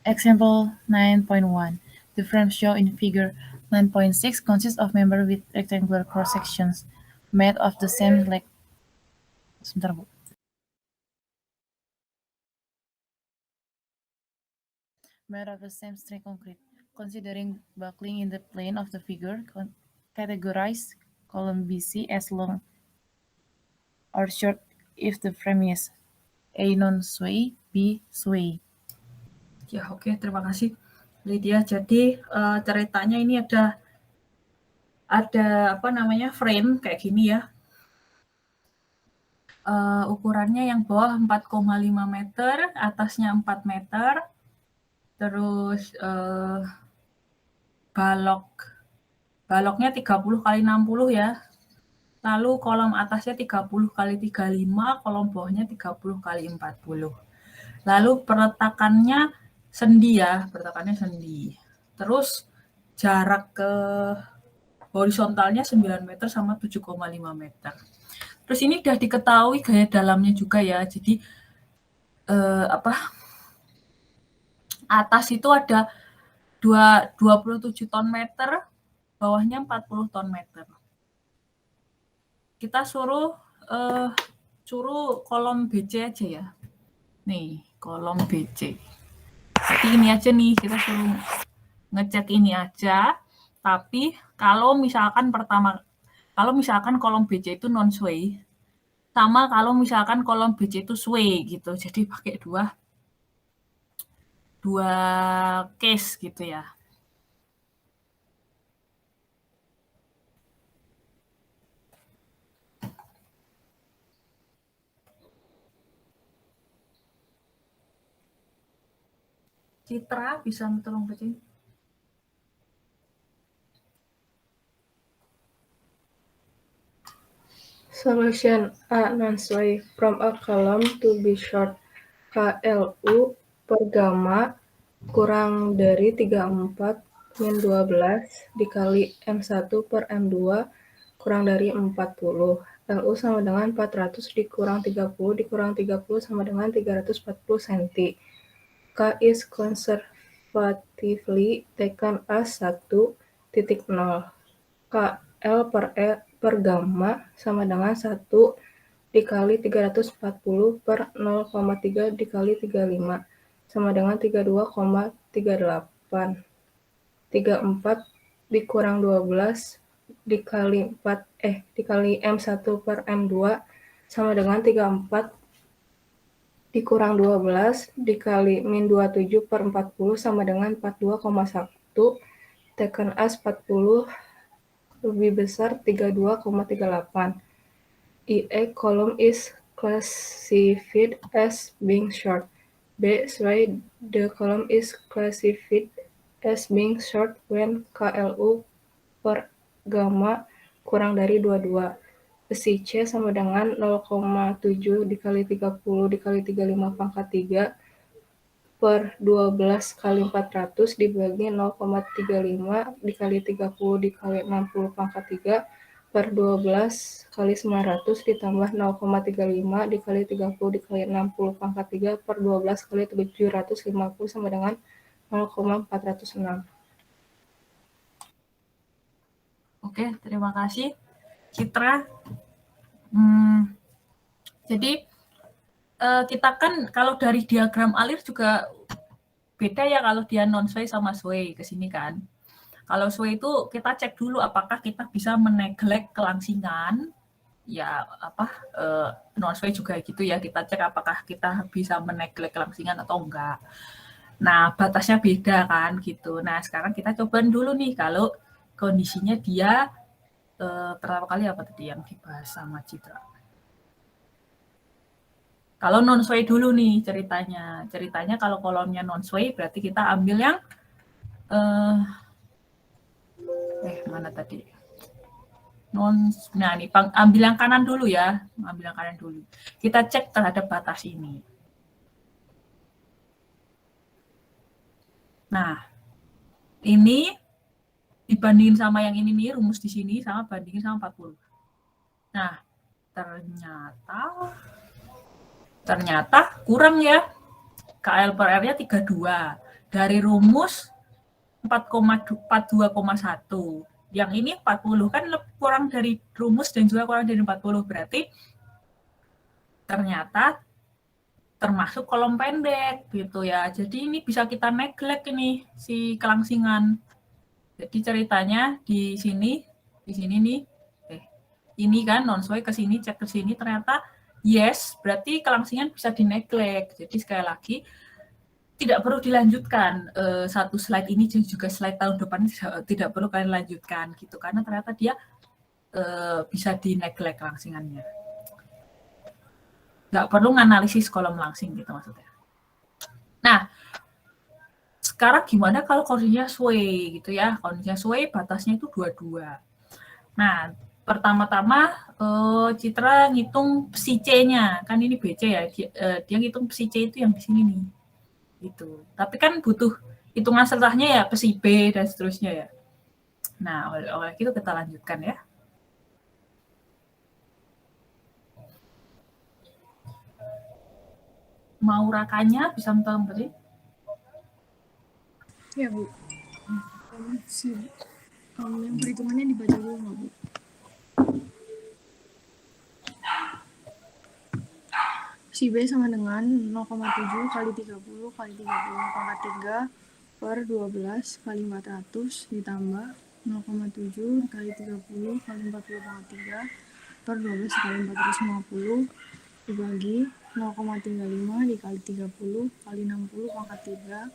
Example 9.1. The frame shown in figure 9.6 consists of member with rectangular cross sections made of the same Sebentar, Bu. Made of the same straight concrete. Considering buckling in the plane of the figure, categorize column BC as long or short if the frame is A non-sway, B sway. Ya, oke, terima kasih Lydia. Jadi ceritanya ini ada apa namanya frame kayak gini ya. Ukurannya yang bawah 4,5 meter, atasnya 4 meter. Terus baloknya 30 kali 60 ya. Lalu kolom atasnya 30 kali 35, kolom bawahnya 30 kali 40. Lalu peletakannya sendi ya, peletakannya sendi. Terus jarak ke horizontalnya 9 meter sama 7,5 meter. Terus ini udah diketahui gaya dalamnya juga ya. Jadi atas itu ada 27 ton meter, bawahnya 40 ton meter. Kita suruh kolom BC aja ya. Nih, kolom BC. Jadi ini aja nih, kita suruh ngecek ini aja. Tapi kalau misalkan kolom BC itu non-sway, sama kalau misalkan kolom BC itu sway gitu. Jadi pakai dua case gitu ya. Citra bisa tolong bacain. Solution A non-sway from a column to be short. KLU per gamma kurang dari 34 min 12 dikali M1 per M2 kurang dari 40. LU sama dengan 400 dikurang 30 dikurang 30 sama dengan 340 cm. K is conservatively taken as 1.0. KL per gamma sama dengan 1 dikali 340 per 0,3 dikali 35 sama dengan 32,38. 34 dikurang 12 dikali M1 per M2 sama dengan 34 dikurang 12 dikali min 27 per 40 sama dengan 42,1. Taken as 40 lebih besar 32,38. IE column is classified as being short. B sway the column is classified as being short when KLU per gamma kurang dari 22. Besi C sama dengan 0,7 dikali 30 dikali 35 pangkat 3 per 12 kali 400 dibagi 0,35 dikali 30 dikali 60 pangkat 3 per 12 kali 900 ditambah 0,35 dikali 30 dikali 60 pangkat 3 per 12 kali 750 sama dengan 0,406. Oke, terima kasih Citra. Jadi kita kan kalau dari diagram alir juga beda ya kalau dia non-sway sama sway ke sini kan. Kalau sway itu kita cek dulu apakah kita bisa meneglect kelangsingan. Ya non-sway juga gitu ya, kita cek apakah kita bisa meneglect kelangsingan atau enggak. Nah, batasnya beda kan gitu. Nah, sekarang kita coba dulu nih kalau kondisinya dia pertama kali apa tadi yang dibahas sama Citra. Kalau non-sway dulu nih ceritanya. Ceritanya kalau kolomnya non-sway berarti kita ambil yang mana tadi? Nah, ini ambil yang kanan dulu ya. Ambil yang kanan dulu. Kita cek terhadap batas ini. Nah, ini dibandingin sama yang ini nih, rumus di sini sama bandingin sama 40. Nah, ternyata kurang ya. KL per R-nya 32. Dari rumus 42,1. Yang ini 40 kan kurang dari rumus dan juga kurang dari 40. Berarti ternyata termasuk kolom pendek gitu ya. Jadi ini bisa kita neglect ini si kelangsingan. Jadi ceritanya di sini nih. Ini kan non-sesuai ke sini, cek ke sini ternyata yes, berarti kelangsingan bisa di-neglect. Jadi sekali lagi tidak perlu dilanjutkan satu slide ini juga slide tahun depan tidak perlu kalian lanjutkan gitu karena ternyata dia bisa di-neglect kelangsingannya. Nggak perlu nganalisis kolom langsing gitu maksudnya. Nah, sekarang gimana kalau kondisinya sway gitu ya? Kondisinya sway batasnya itu 22. Nah, pertama-tama Citra ngitung psi C-nya. Kan ini BC ya. Dia ngitung psi C itu yang di sini nih. Gitu. Tapi kan butuh hitungan sertahnya ya psi B dan seterusnya ya. Nah, oleh itu kita lanjutkan ya. Mau rakanya bisa tolong beri? Ya Bu. Yang perhitungannya dibaca dulu nggak Bu? Si B sama dengan 0,7 kali 30 kali 30 pangkat 3 per 12 kali 400 ditambah 0,7 kali 30 kali 40 pangkat 3 per 12 kali 450 dibagi 0,35 dikali 30 kali 60 pangkat 3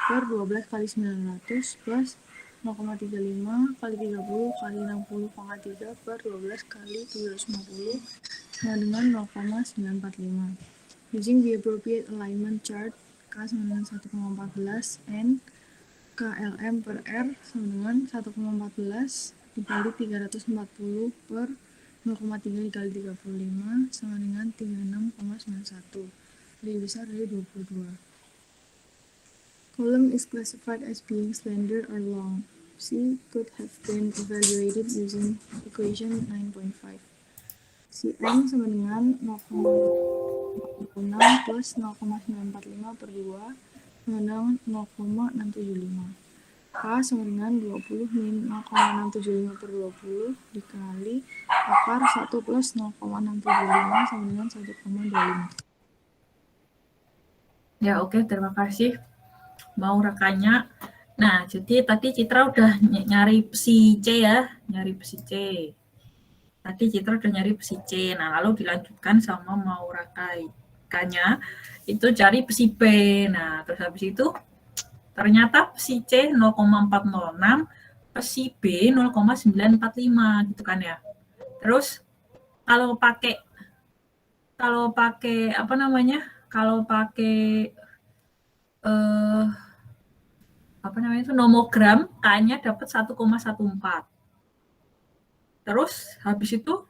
per 12 kali 900 plus 0,35 kali 30 kali 60 pangkat 3 per 12 kali 750 sama dengan 0,945. Using the appropriate alignment chart, K sama dengan 1,14 N KLM per R sama dengan 1,14 dikali 340 per 0,3 dikali 35 sama dengan 36,91. Lebih besar dari 22. Column is classified as being slender or long. C could have been evaluated using equation 9.5. Cm sama dengan 0,6 plus 0,945 per 2 sama dengan 0,675. K sama dengan 20 min 0,675 per 20 dikali akar 1 plus 0,675 sama dengan 1,25. Ya oke, terima kasih. Mau rekannya. Nah, jadi tadi Citra udah nyari psi C ya, nyari psi C. Tadi Citra udah nyari psi C. Nah, lalu dilanjutkan sama mau rakanya itu cari psi B. Nah, terus habis itu ternyata psi C 0,406, psi B 0,945 gitu kan ya. Terus kalau pakai apa namanya? Kalau pakai itu nomogram, K-nya dapat 1,14. Terus habis itu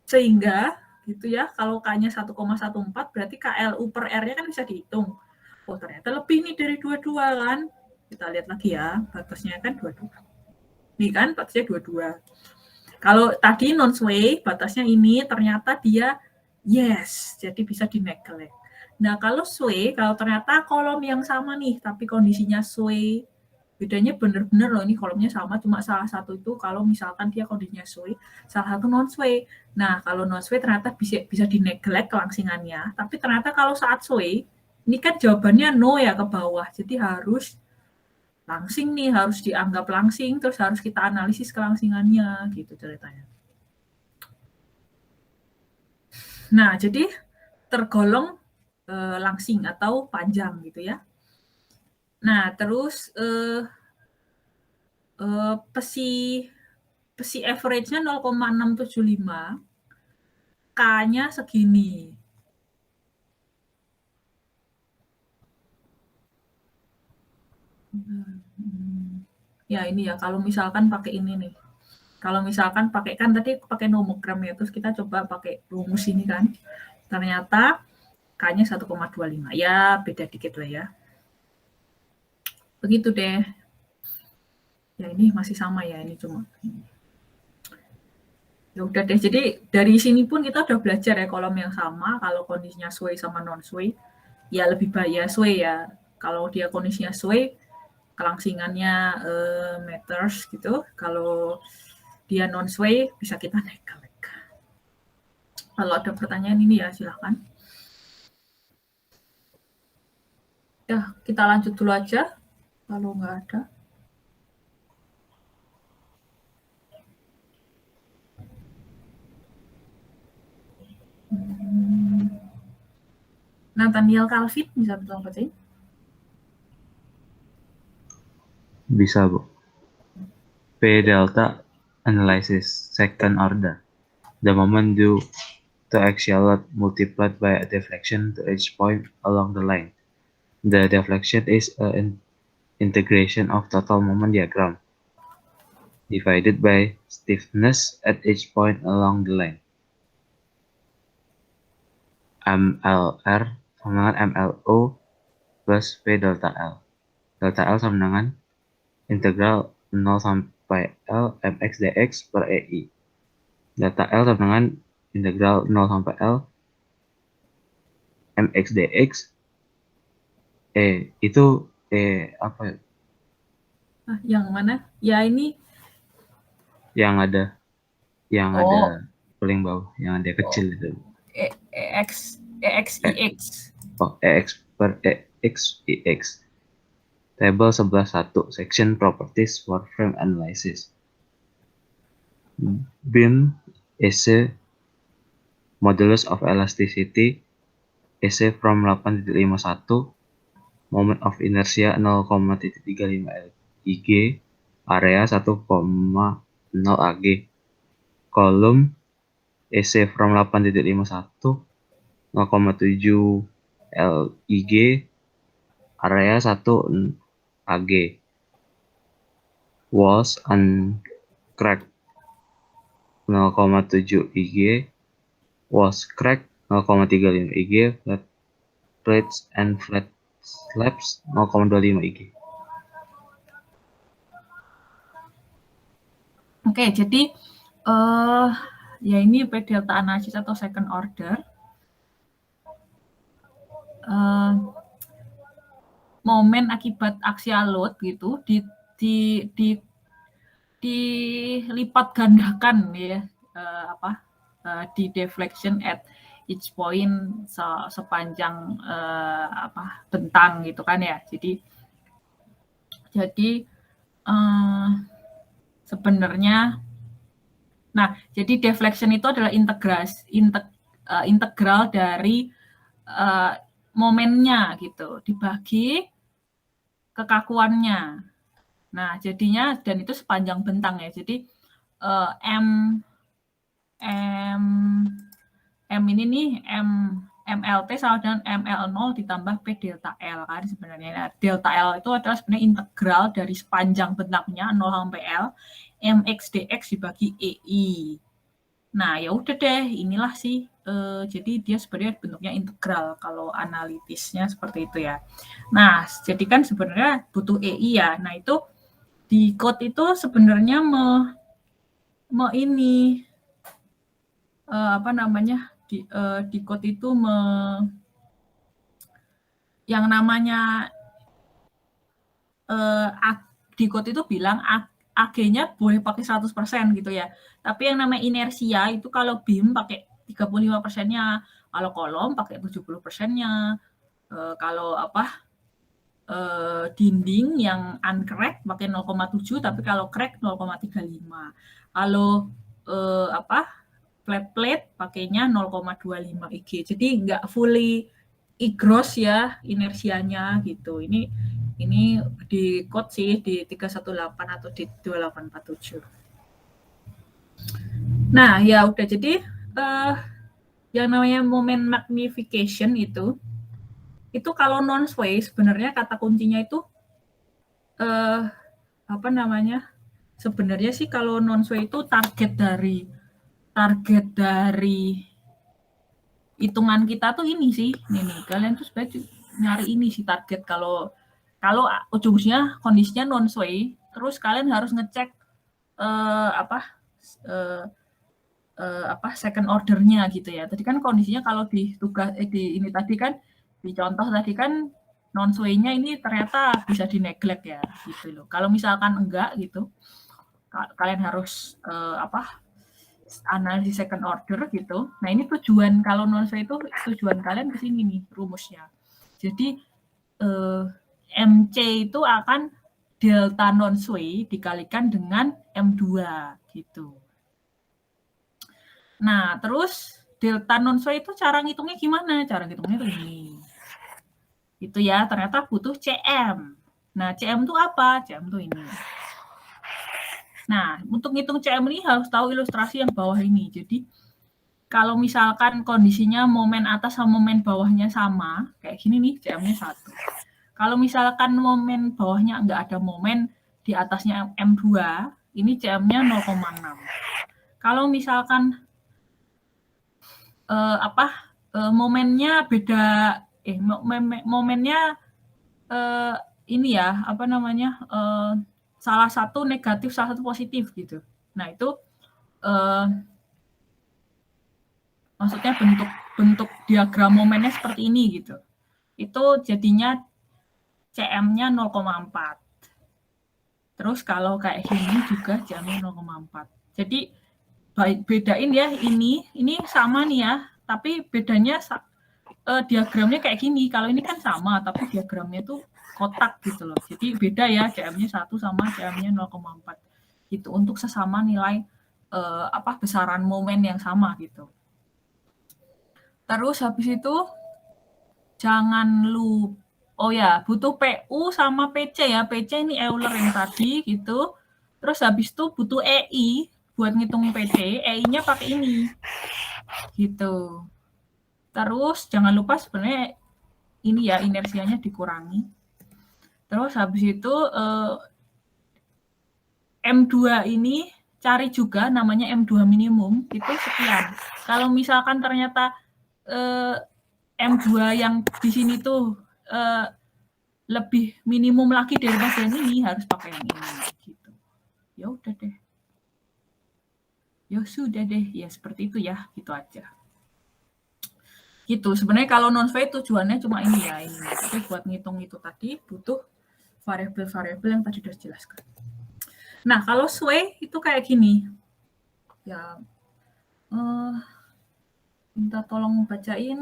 sehingga gitu ya, kalau K-nya 1,14 berarti KLU per R-nya kan bisa dihitung. Oh, ternyata lebih nih dari 22 kan. Kita lihat lagi ya, batasnya kan 22. Nih kan batasnya 22. Kalau tadi non-sway, batasnya ini ternyata dia yes, jadi bisa di-neglect. Nah, kalau sway, kalau ternyata kolom yang sama nih, tapi kondisinya sway, bedanya benar-benar loh, ini kolomnya sama, cuma salah satu itu kalau misalkan dia kondisinya sway, salah satu non-sway. Nah, kalau non-sway ternyata bisa di-neglect kelangsingannya, tapi ternyata kalau saat sway, ini kan jawabannya no ya ke bawah, jadi harus langsing nih, harus dianggap langsing, terus harus kita analisis kelangsingannya, gitu ceritanya. Nah, jadi tergolong langsing atau panjang gitu ya. Nah, terus psi average-nya 0,675, K-nya segini. Ya ini ya, kalau misalkan pakai ini nih. Kalau misalkan pakai kan tadi pakai nomogram ya, terus kita coba pakai rumus ini kan. Ternyata K-nya 1,25. Ya, beda dikit lah ya. Begitu deh. Ya, ini masih sama ya, ini cuma. Ya udah deh, jadi dari sini pun kita udah belajar ya kolom yang sama, kalau kondisinya sway sama non-sway, ya lebih baik ya sway ya. Kalau dia kondisinya sway, kelangsingannya meters gitu. Kalau dia non-sway, bisa kita naikkan. Kalau ada pertanyaan ini ya silahkan. Ya, kita lanjut dulu aja. Kalau nggak ada. Nathaniel Calvin bisa tolong bacain? Bisa, Bu. P delta analysis second order. The moment due to axial load multiplied by a deflection to each point along the line. The deflection is an integration of total moment diagram divided by stiffness at each point along the line. MLR sama dengan MLO plus P delta L. Delta L sama dengan integral 0 sampai L mx dx per EI. Delta L sama dengan integral 0 sampai L mx dx. Itu apa ya? Yang mana? Ya ini. Yang ada paling bawah, yang ada kecil itu. EX, EXIX. EX per EXIX. Table 11.1, section properties for frame analysis. Beam is a modulus of elasticity is a from 8.51, moment of inertia 0,35 Ig, area 1,0 Ag. Column is a from 8.51, 0,7 Lig, area 1 Ag. Walls uncracked 0,7 Ig, walls cracked 0,35 Ig, flat plates and flat slabs 0,25 Ig. Oke, jadi ya ini P delta analysis atau second order. Momen akibat axial load gitu dilipat gandakan ya di deflection at each point sepanjang bentang gitu kan ya. Jadi sebenarnya jadi deflection itu adalah integral dari momennya gitu dibagi kekakuannya. Nah, jadinya dan itu sepanjang bentang ya. Jadi M ini nih MLT sama dengan ML0 ditambah P delta L kan sebenarnya. Nah, delta L itu adalah sebenarnya integral dari sepanjang bentangnya 0 sampai L mx dx dibagi EI. Nah, ya udah deh, inilah sih. Jadi dia sebenarnya bentuknya integral kalau analitisnya seperti itu ya. Nah, jadi kan sebenarnya butuh EI ya. Nah, itu di code itu sebenarnya di code itu yang namanya di code itu bilang AG-nya boleh pakai 100% gitu ya. Tapi yang namanya inersia itu kalau beam pakai 35%-nya, kalau kolom pakai 70%-nya. Kalau dinding yang uncracked pakai 0,7, tapi kalau crack 0,35. Kalau flat plate pakainya 0,25 Ig. Jadi nggak fully gross ya inersianya gitu. Ini di code sih di 318 atau di 2847. Nah, ya udah jadi yang namanya moment magnification itu kalau non-sway sebenarnya kata kuncinya itu sebenarnya sih kalau non-sway itu target dari hitungan kita tuh ini sih. Nih kalian tuh sebenarnya nyari ini sih target kalau ujungnya kondisinya non-sway, terus kalian harus ngecek second ordernya gitu ya. Tadi kan kondisinya kalau di tugas di ini tadi kan di contoh tadi kan non-sway-nya ini ternyata bisa di-neglect ya gitu loh. Kalau misalkan enggak gitu, kalian harus analisis second order gitu. Nah, ini tujuan kalau non-sway itu tujuan kalian ke sini nih rumusnya. Jadi MC itu akan delta non-sway dikalikan dengan M2 gitu. Nah, terus delta non-sway itu cara ngitungnya gimana? Cara ngitungnya itu gini. Itu ya, ternyata butuh CM. Nah, CM itu apa? CM itu ini. Nah, untuk ngitung CM ini harus tahu ilustrasi yang bawah ini. Jadi, kalau misalkan kondisinya momen atas sama momen bawahnya sama, kayak gini nih, CM-nya 1. Kalau misalkan momen bawahnya nggak ada momen, di atasnya M2, ini CM-nya 0,6. Kalau misalkan momennya beda, momennya ini ya, salah satu negatif, salah satu positif gitu. Nah, itu maksudnya bentuk diagram momennya seperti ini gitu. Itu jadinya CM-nya 0,4. Terus kalau kayak gini juga CM-nya 0,4. Jadi bedain ya, ini sama nih ya, tapi bedanya diagramnya kayak gini. Kalau ini kan sama, tapi diagramnya tuh kotak gitu loh. Jadi beda ya, CM-nya 1 sama CM-nya 0,4. Gitu untuk sesama nilai besaran momen yang sama gitu. Terus habis itu jangan lupa, butuh PU sama PC ya. PC ini Euler yang tadi gitu. Terus habis itu butuh EI buat ngitung PC, EI-nya pakai ini. Gitu. Terus jangan lupa sebenarnya ini ya, inersianya dikurangi. Terus habis itu M2 ini cari juga namanya M2 minimum, itu sekian. Kalau misalkan ternyata M2 yang di sini tuh lebih minimum lagi daripada yang ini, harus pakai yang ini gitu. Ya udah deh. Ya sudah deh, ya seperti itu ya, gitu aja. Gitu. Sebenarnya kalau non-sway tujuannya cuma ini ya, ini. Tapi buat ngitung itu tadi butuh variabel-variabel yang tadi sudah dijelaskan. Nah, kalau sway itu kayak gini. Ya, minta tolong bacain.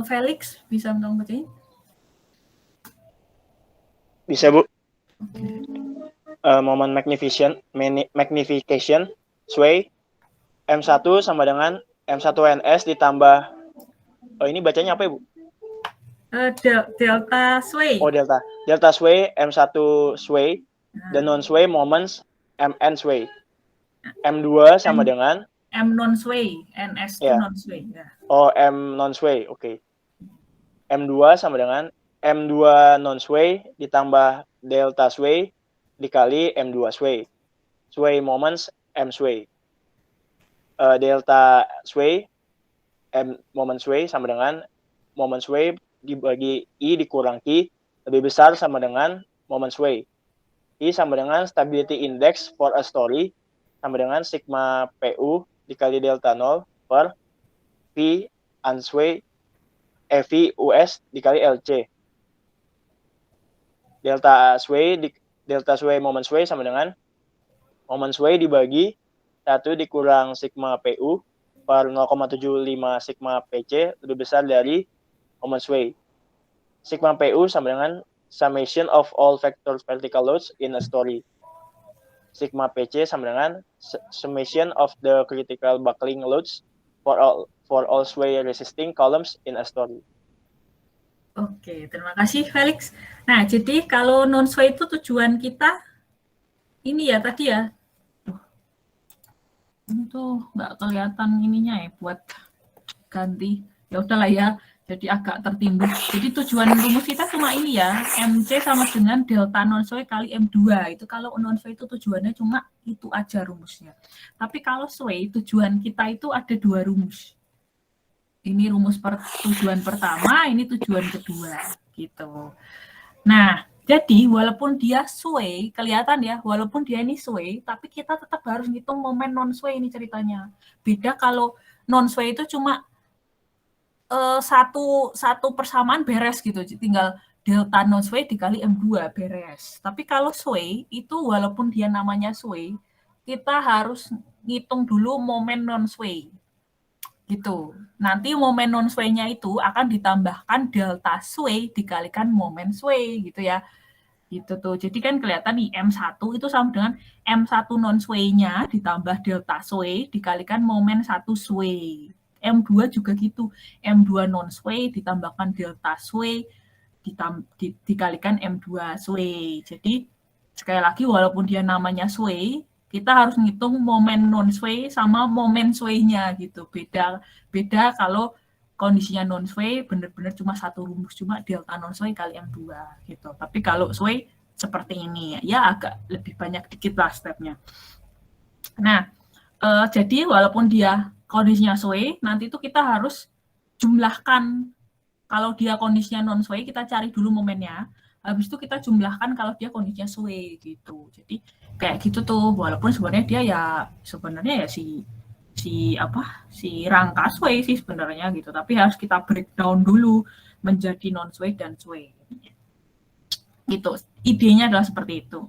Felix, bisa tolong bacain? Bisa, Bu. Moment magnification, sway, M1 sama dengan M1NS ditambah, ini bacanya apa ya, Bu? Delta sway. Oh, delta sway, M1 sway, the non-sway moments, MN sway. M2 sama dengan M non-sway, NS itu non-sway. Ya. Oh, M non-sway, oke. M2 sama dengan M2 non-sway ditambah delta sway dikali M2 sway. Sway moments, M sway. Delta sway, M moment sway sama dengan moment sway dibagi I dikurang Q lebih besar sama dengan moment sway. I sama dengan stability index for a story sama dengan sigma PU dikali delta 0 per V unsway V US dikali LC. Delta sway moment sway sama dengan moment sway dibagi 1 dikurang sigma PU per 0,75 sigma PC lebih besar dari moment sway. Sigma PU sama dengan summation of all vector vertical loads in a story. Sigma PC sama dengan summation of the critical buckling loads for all sway resisting columns in a story. Oke, terima kasih Felix. Nah, jadi kalau non-sway itu tujuan kita ini ya tadi ya. Ini tuh nggak kelihatan ininya ya buat ganti. Ya udahlah ya, jadi agak tertimbun. Jadi tujuan rumus kita cuma ini ya, MC sama dengan delta non-sway kali M2. Itu kalau non-sway itu tujuannya cuma itu aja rumusnya. Tapi kalau sway tujuan kita itu ada 2 rumus. Ini rumus tujuan pertama, ini tujuan kedua gitu. Nah, Jadi walaupun dia sway, kelihatan ya, walaupun dia ini sway, tapi kita tetap harus ngitung momen non-sway ini ceritanya. Beda kalau non-sway itu cuma satu persamaan beres gitu, tinggal delta non-sway dikali M2 beres. Tapi kalau sway, itu walaupun dia namanya sway, kita harus ngitung dulu momen non-sway. Gitu. Nanti momen non-sway-nya itu akan ditambahkan delta sway dikalikan momen sway gitu ya. Gitu tuh. Jadi kan kelihatan nih M1 itu sama dengan M1 non-sway-nya ditambah delta sway dikalikan momen 1 sway. M2 juga gitu. M2 non-sway ditambahkan delta sway dikalikan M2 sway. Jadi sekali lagi walaupun dia namanya sway, kita harus ngitung momen non-sway sama momen sway-nya gitu. Beda kalau kondisinya non-sway benar-benar cuma satu rumus, cuma delta non-sway kali M2 gitu. Tapi kalau sway seperti ini ya agak lebih banyak dikit lah stepnya. Nah, jadi walaupun dia kondisinya sway, nanti itu kita harus jumlahkan. Kalau dia kondisinya non-sway, kita cari dulu momennya. Habis itu kita jumlahkan kalau dia kondisinya sway gitu. Jadi kayak gitu tuh, walaupun sebenarnya dia ya sebenarnya ya si rangka sway sih sebenarnya gitu, tapi harus kita breakdown dulu menjadi non sway dan sway gitu. Idenya adalah seperti itu.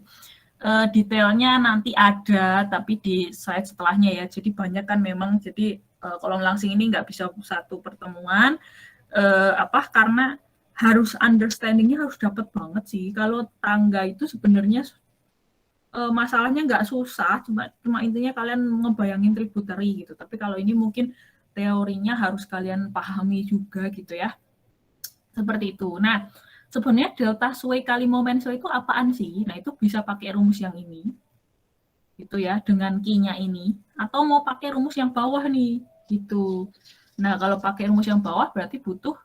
Detailnya nanti ada tapi di slide setelahnya ya, jadi banyak kan memang. Jadi kolom langsing ini nggak bisa satu pertemuan karena harus understanding-nya harus dapat banget sih. Kalau tangga itu sebenarnya masalahnya nggak susah, cuma intinya kalian ngebayangin tributary gitu. Tapi kalau ini mungkin teorinya harus kalian pahami juga gitu ya. Seperti itu. Nah, sebenarnya delta sway kali momen sway itu apaan sih? Nah, itu bisa pakai rumus yang ini. Gitu ya, dengan Q-nya ini. Atau mau pakai rumus yang bawah nih, gitu. Nah, kalau pakai rumus yang bawah berarti butuh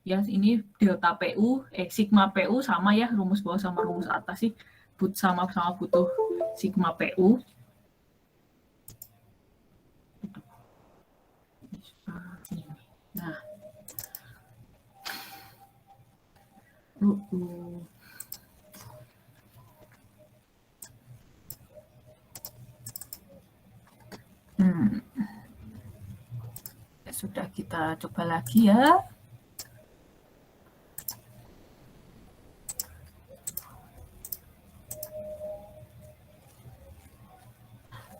ya ini delta PU, sigma PU sama ya, rumus bawah sama rumus atas sih sama-sama butuh sigma PU. Nah, sudah, kita coba lagi ya.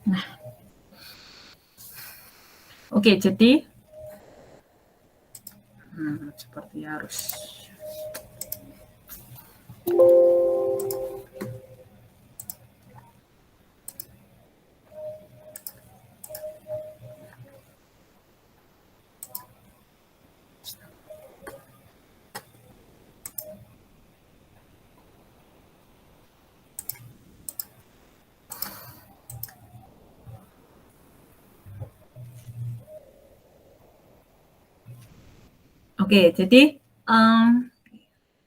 Nah, oke, jadi seperti harus Oke, jadi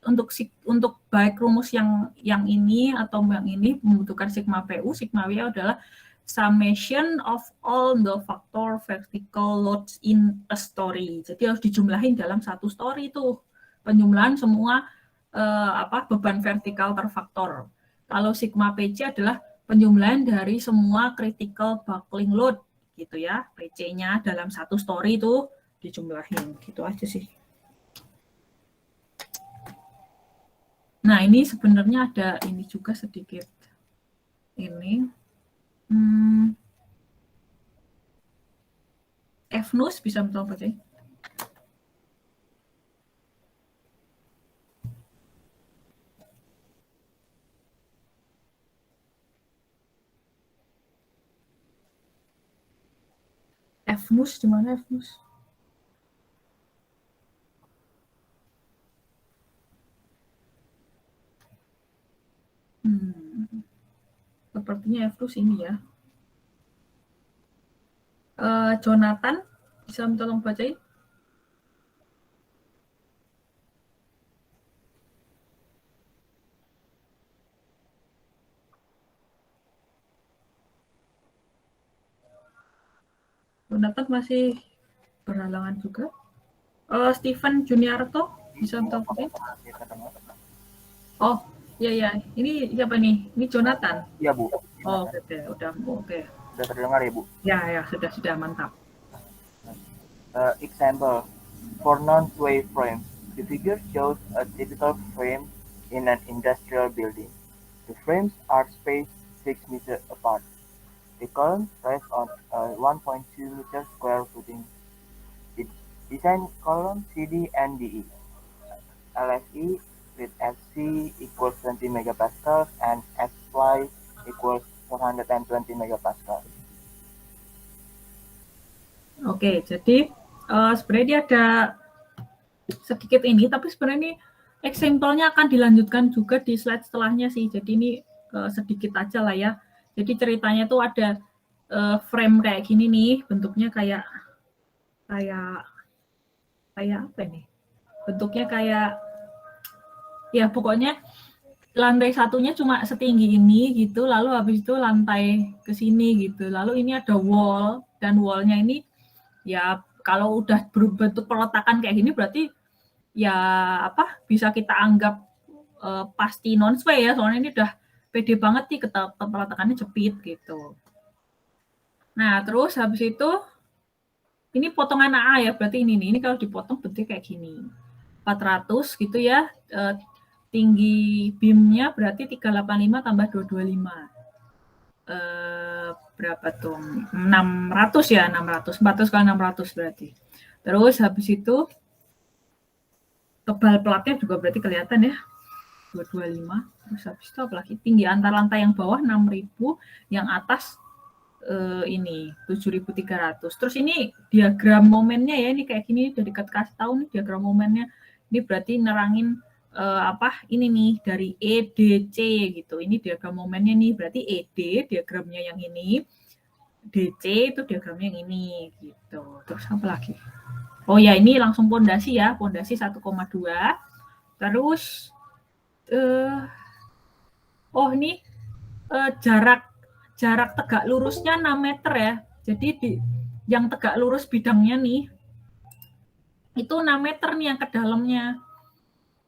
untuk baik rumus yang ini atau yang ini membutuhkan sigma PU, sigma W adalah summation of all the factor vertical loads in a story. Jadi harus dijumlahin dalam satu story itu, penjumlahan semua beban vertikal per faktor. Kalau sigma PC adalah penjumlahan dari semua critical buckling load gitu ya, PC-nya dalam satu story itu dijumlahin, gitu aja sih. Nah, ini sebenarnya ada ini juga sedikit ini. FNUS bisa betul baca? FNUS di mana FNUS? Sepertinya FNUS ini ya. Jonathan, bisa tolong bacain? Jonathan masih berhalangan juga. Stephen Juniarto, bisa tolong bacain? Oh, iya. Ini siapa nih? Ini Jonathan. Iya, Bu. Oh, oke. Oke. Sudah terdengar ya, Bu? Ya, sudah mantap. Example, for non-sway frames, the figure shows a typical frame in an industrial building. The frames are spaced 6 meters apart. The columns rest on a 1.2 meter square footing. It design column CD and DE. LFE with FC equals 20 megapascals and XY equals 420 megapascals. Oke, jadi sebenarnya dia ada sedikit ini, tapi sebenarnya ini example-nya akan dilanjutkan juga di slide setelahnya sih. Jadi ini sedikit aja lah ya. Jadi ceritanya tuh ada frame kayak gini nih, bentuknya kayak apa nih? Bentuknya kayak, ya pokoknya lantai satunya cuma setinggi ini gitu, lalu habis itu lantai ke sini gitu. Lalu ini ada wall, dan wall-nya ini ya kalau udah berbentuk peletakan kayak gini berarti ya bisa kita anggap pasti non-sway ya, soalnya ini udah pede banget nih peletakannya jepit gitu. Nah, terus habis itu ini potongan AA ya, berarti ini kalau dipotong bentuknya kayak gini. 400 gitu ya, tinggi beam-nya berarti 385 tambah 225. Berapa tuh? 600 ya, 400 kali 600 berarti. Terus habis itu tebal platnya juga berarti kelihatan ya, 225. Terus habis itu apa lagi? Tinggi antar lantai yang bawah 6.000, yang atas ini 7.300. Terus ini diagram momennya ya, ini kayak gini udah dikasih tahu nih diagram momennya. Ini berarti nerangin ini nih dari EDC gitu. Ini diagram momennya nih, berarti ED diagramnya yang ini, DC itu diagramnya yang ini gitu. Terus apa lagi? Oh ya, ini langsung pondasi ya, pondasi 1,2. Terus ini jarak tegak lurusnya 6 meter ya. Jadi yang tegak lurus bidangnya nih itu 6 meter nih yang ke dalamnya.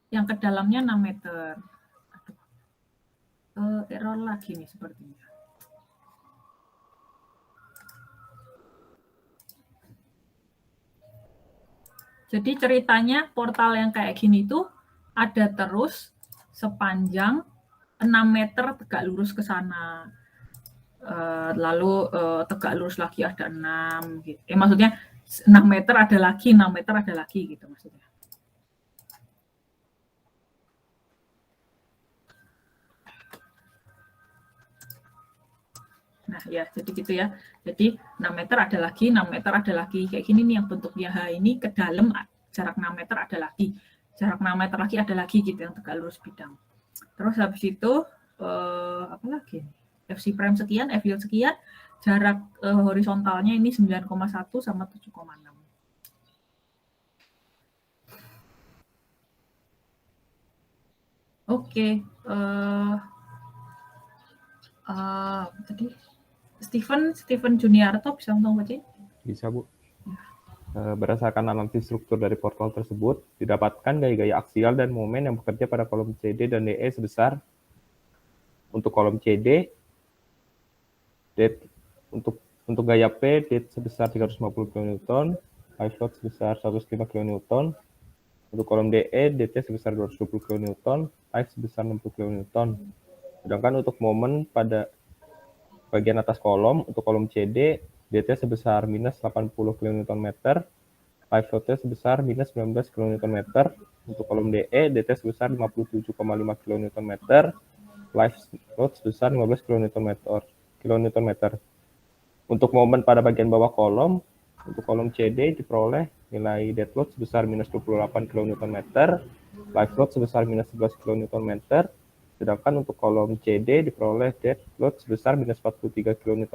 Yang ke dalamnya 6 meter. Error lagi nih sepertinya. Jadi ceritanya portal yang kayak gini tuh ada terus sepanjang 6 meter tegak lurus ke sana. Lalu tegak lurus lagi ada 6 gitu. Maksudnya 6 meter ada lagi, 6 meter ada lagi gitu maksudnya. Nah ya, jadi gitu ya. Jadi 6 meter ada lagi, 6 meter ada lagi. Kayak gini nih yang bentuknya H ini ke dalam jarak 6 meter ada lagi. Jarak 6 meter lagi ada lagi gitu yang tegak lurus bidang. Terus habis itu apa lagi? FC prime sekian, F yield sekian, jarak horizontalnya ini 9,1 sama 7,6. Oke, tadi Steven Juniarto bisa ngomong aja? Bisa, Bu. Berdasarkan analisis struktur dari portal tersebut, didapatkan gaya-gaya aksial dan momen yang bekerja pada kolom CD dan DE sebesar untuk kolom CD, untuk gaya P, date sebesar 350 kN, high float sebesar 105 kN, untuk kolom DE, date sebesar 220 kN, high sebesar 60 kN. Sedangkan untuk momen pada bagian atas kolom, untuk kolom CD, date sebesar minus 80 kN, high floatnya sebesar minus 19 kN, untuk kolom DE, date sebesar 57,5 kN, live load sebesar 15 kN. Untuk momen pada bagian bawah kolom, untuk kolom CD diperoleh nilai dead load sebesar minus 28 kN, live load sebesar minus 11 kN, sedangkan untuk kolom CD diperoleh dead load sebesar minus 43 kN,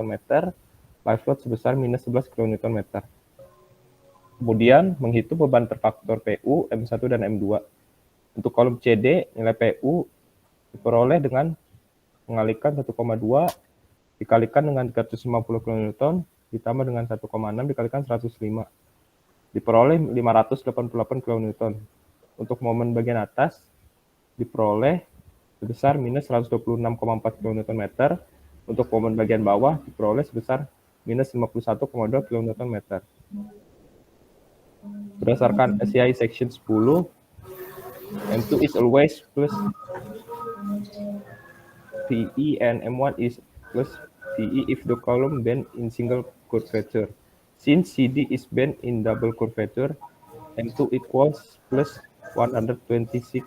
live load sebesar minus 11 kN. Kemudian menghitung beban terfaktor PU, M1 dan M2. Untuk kolom CD, nilai PU diperoleh dengan mengalihkan 1,2 dikalikan dengan 350 kN ditambah dengan 1,6 dikalikan 105. Diperoleh 588 kN. Untuk momen bagian atas diperoleh sebesar minus 126,4 kN. Untuk momen bagian bawah diperoleh sebesar minus 51,2 kN. Berdasarkan SCI section 10, M2 is always plus VE and M1 is plus VE if the column bend in single curvature. Since CD is bent in double curvature, M2 equals plus 126.4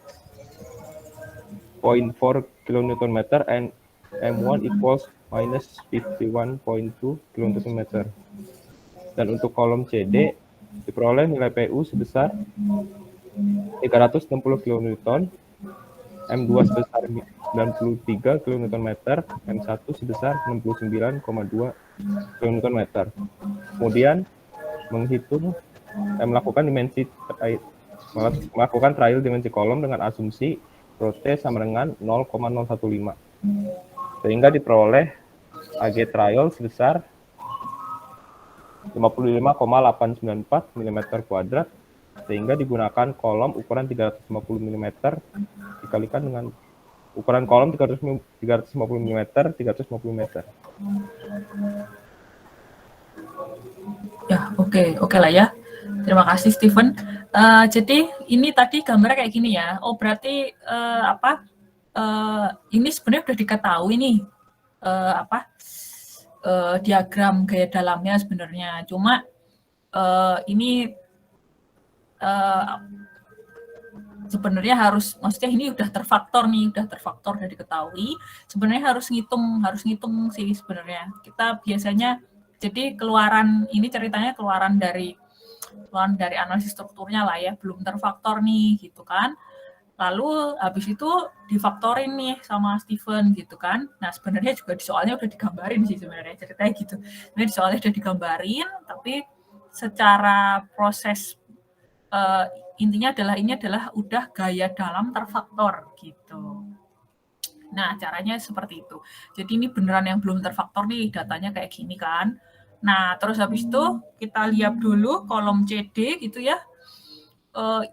kN and M1 equals minus 51.2 kN. Dan untuk kolom CD, diperoleh nilai PU sebesar 360 kN, M2 sebesar 93 kN, M1 sebesar 69,2 kN. Kemudian melakukan trial dimensi kolom dengan asumsi rho T sama dengan 0,015. Sehingga diperoleh AG trial sebesar 55,894 mm², sehingga digunakan kolom ukuran 350 mm dikalikan dengan ukuran kolom 350 mm, 350 meter. Ya, oke lah ya. Terima kasih Steven. Jadi ini tadi gambarnya kayak gini ya. Oh berarti ini sebenarnya udah diketahui nih diagram gaya dalamnya sebenarnya. Cuma ini sebenarnya maksudnya ini udah terfaktor, udah diketahui. Sebenarnya harus ngitung sih sebenarnya. Kita biasanya jadi ceritanya keluaran dari analisis strukturnya lah ya, belum terfaktor nih gitu kan. Lalu habis itu difaktorin nih sama Steven gitu kan. Nah sebenarnya juga di soalnya udah digambarin sih sebenarnya ceritanya gitu. Sebenarnya di soalnya udah digambarin, tapi secara proses intinya ini adalah udah gaya dalam terfaktor gitu. Nah caranya seperti itu. Jadi ini beneran yang belum terfaktor nih, datanya kayak gini kan. Nah terus habis itu kita lihat dulu kolom CD gitu ya.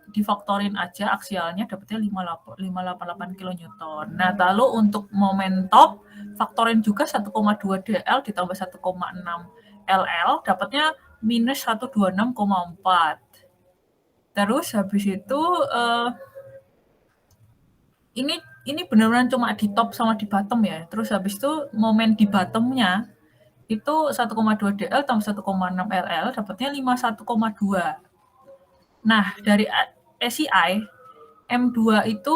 Difaktorin aja aksialnya dapetnya 588 kN. Nah, lalu untuk momen top faktorin juga 1,2 DL ditambah 1,6 LL dapatnya minus 126,4. Terus habis itu ini benar-benar cuma di top sama di bottom ya. Terus habis itu momen di bottomnya itu 1,2 DL tambah 1,6 LL dapatnya 51,2. Nah, dari SCI, M2 itu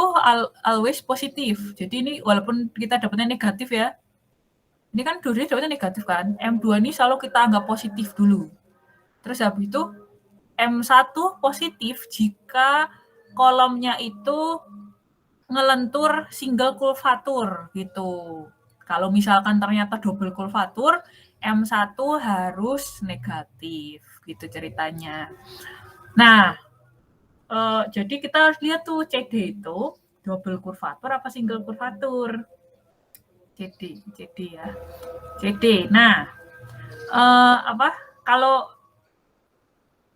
always positif. Jadi ini walaupun kita dapatnya negatif ya, ini kan dulunya dapatnya negatif kan, M2 ini selalu kita anggap positif dulu. Terus habis itu, M1 positif jika kolomnya itu ngelentur single curvature gitu. Kalau misalkan ternyata double curvature, M1 harus negatif gitu ceritanya. Nah, jadi kita harus lihat tuh CD itu double curvature apa single curvature. CD ya. CD. Nah,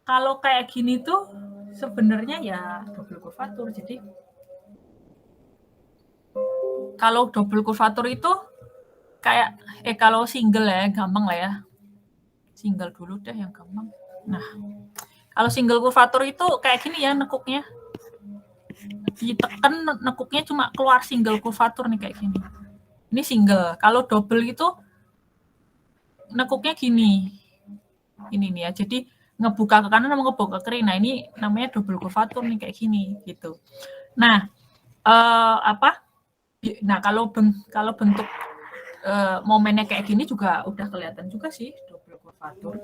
kalau kayak gini tuh sebenarnya ya double curvature. Jadi kalau double curvature itu kayak kalau single ya gampang lah ya. Single dulu deh yang gampang. Nah, kalau single curvature itu kayak gini ya nekuknya. Ditekan nekuknya cuma keluar single curvature nih kayak gini. Ini single. Kalau double itu nekuknya gini. Ini nih ya. Jadi ngebuka ke kanan sama ngebuka ke kiri. Nah, ini namanya double curvature nih kayak gini gitu. Nah, Nah, kalau bentuk momennya kayak gini juga udah kelihatan juga sih double curvature.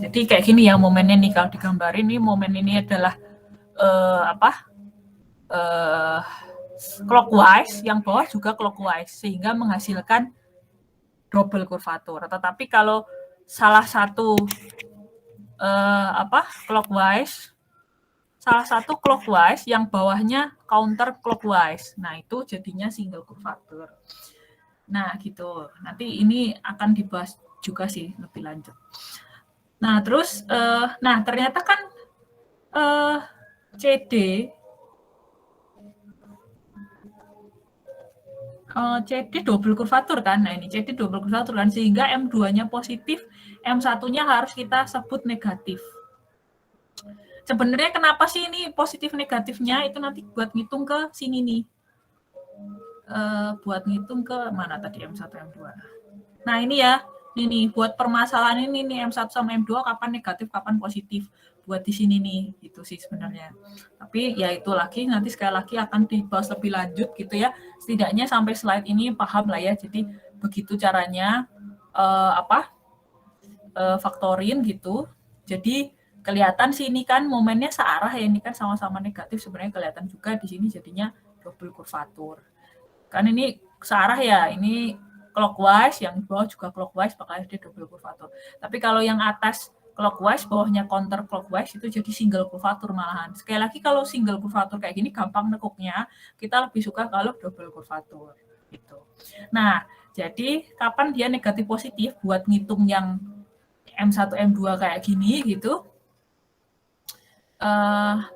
Jadi kayak gini ya momennya nih kalau digambarin nih momen ini adalah clockwise, yang bawah juga clockwise sehingga menghasilkan double curvature. Tetapi kalau salah satu clockwise yang bawahnya counter clockwise. Nah, itu jadinya single curvature. Nah, gitu. Nanti ini akan dibahas juga sih lebih lanjut. Nah, terus ternyata kan CD CD double kurvatur kan. Nah, ini CD double kurvatur kan, sehingga M2-nya positif, M1-nya harus kita sebut negatif. Sebenarnya kenapa sih ini positif negatifnya itu nanti buat ngitung ke sini nih. Buat ngitung ke mana tadi M1, M2. Nah, ini ya. Ini buat permasalahan ini nih M1 sama M2 kapan negatif, kapan positif. Buat di sini nih, gitu sih sebenarnya. Tapi ya itu lagi nanti sekali lagi akan dibahas lebih lanjut gitu ya. Setidaknya sampai slide ini paham lah ya. Jadi begitu caranya faktorin gitu. Jadi kelihatan sih ini kan momennya searah ya, ini kan sama-sama negatif, sebenarnya kelihatan juga di sini jadinya double kurvatur. Kan ini searah ya, ini clockwise, yang bawah juga clockwise, makanya dia double kurvatur. Tapi kalau yang atas clockwise, bawahnya counter clockwise, itu jadi single kurvatur malahan. Sekali lagi kalau single kurvatur kayak gini gampang nekuknya, kita lebih suka kalau double kurvatur. Gitu. Nah, jadi kapan dia negatif positif buat ngitung yang M1, M2 kayak gini gitu.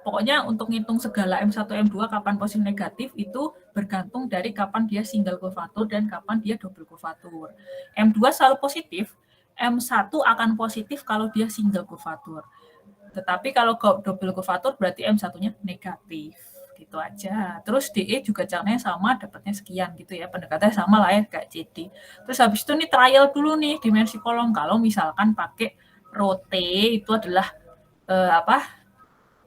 Pokoknya untuk ngitung segala M1, M2 kapan positif negatif itu bergantung dari kapan dia single kurvatur dan kapan dia double kurvatur. M2 selalu positif, M1 akan positif kalau dia single kurvatur. Tetapi kalau double kurvatur berarti M1-nya negatif. Gitu aja. Terus DE juga caranya sama, dapatnya sekian gitu ya. Pendekatannya sama lah ya kayak CD. Terus habis itu nih trial dulu nih dimensi kolom. Kalau misalkan pakai rho T itu adalah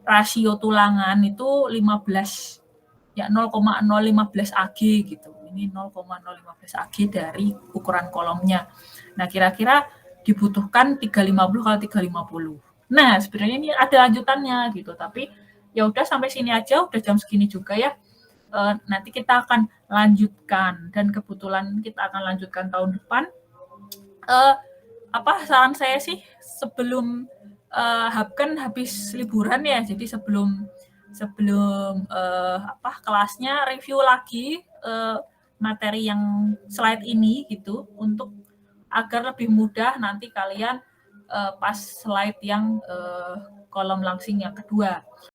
rasio tulangan itu 15 ya 0,015 AG gitu. Ini 0,015 AG dari ukuran kolomnya. Nah, kira-kira dibutuhkan 350 kali 350. Nah, sebenarnya ini ada lanjutannya gitu, tapi ya udah sampai sini aja, udah jam segini juga ya. Nanti kita akan lanjutkan dan kebetulan kita akan lanjutkan tahun depan. Saran saya sih sebelum kan habis liburan ya, jadi sebelum kelasnya review lagi materi yang slide ini gitu untuk agar lebih mudah nanti kalian pas slide yang kolom langsing yang kedua.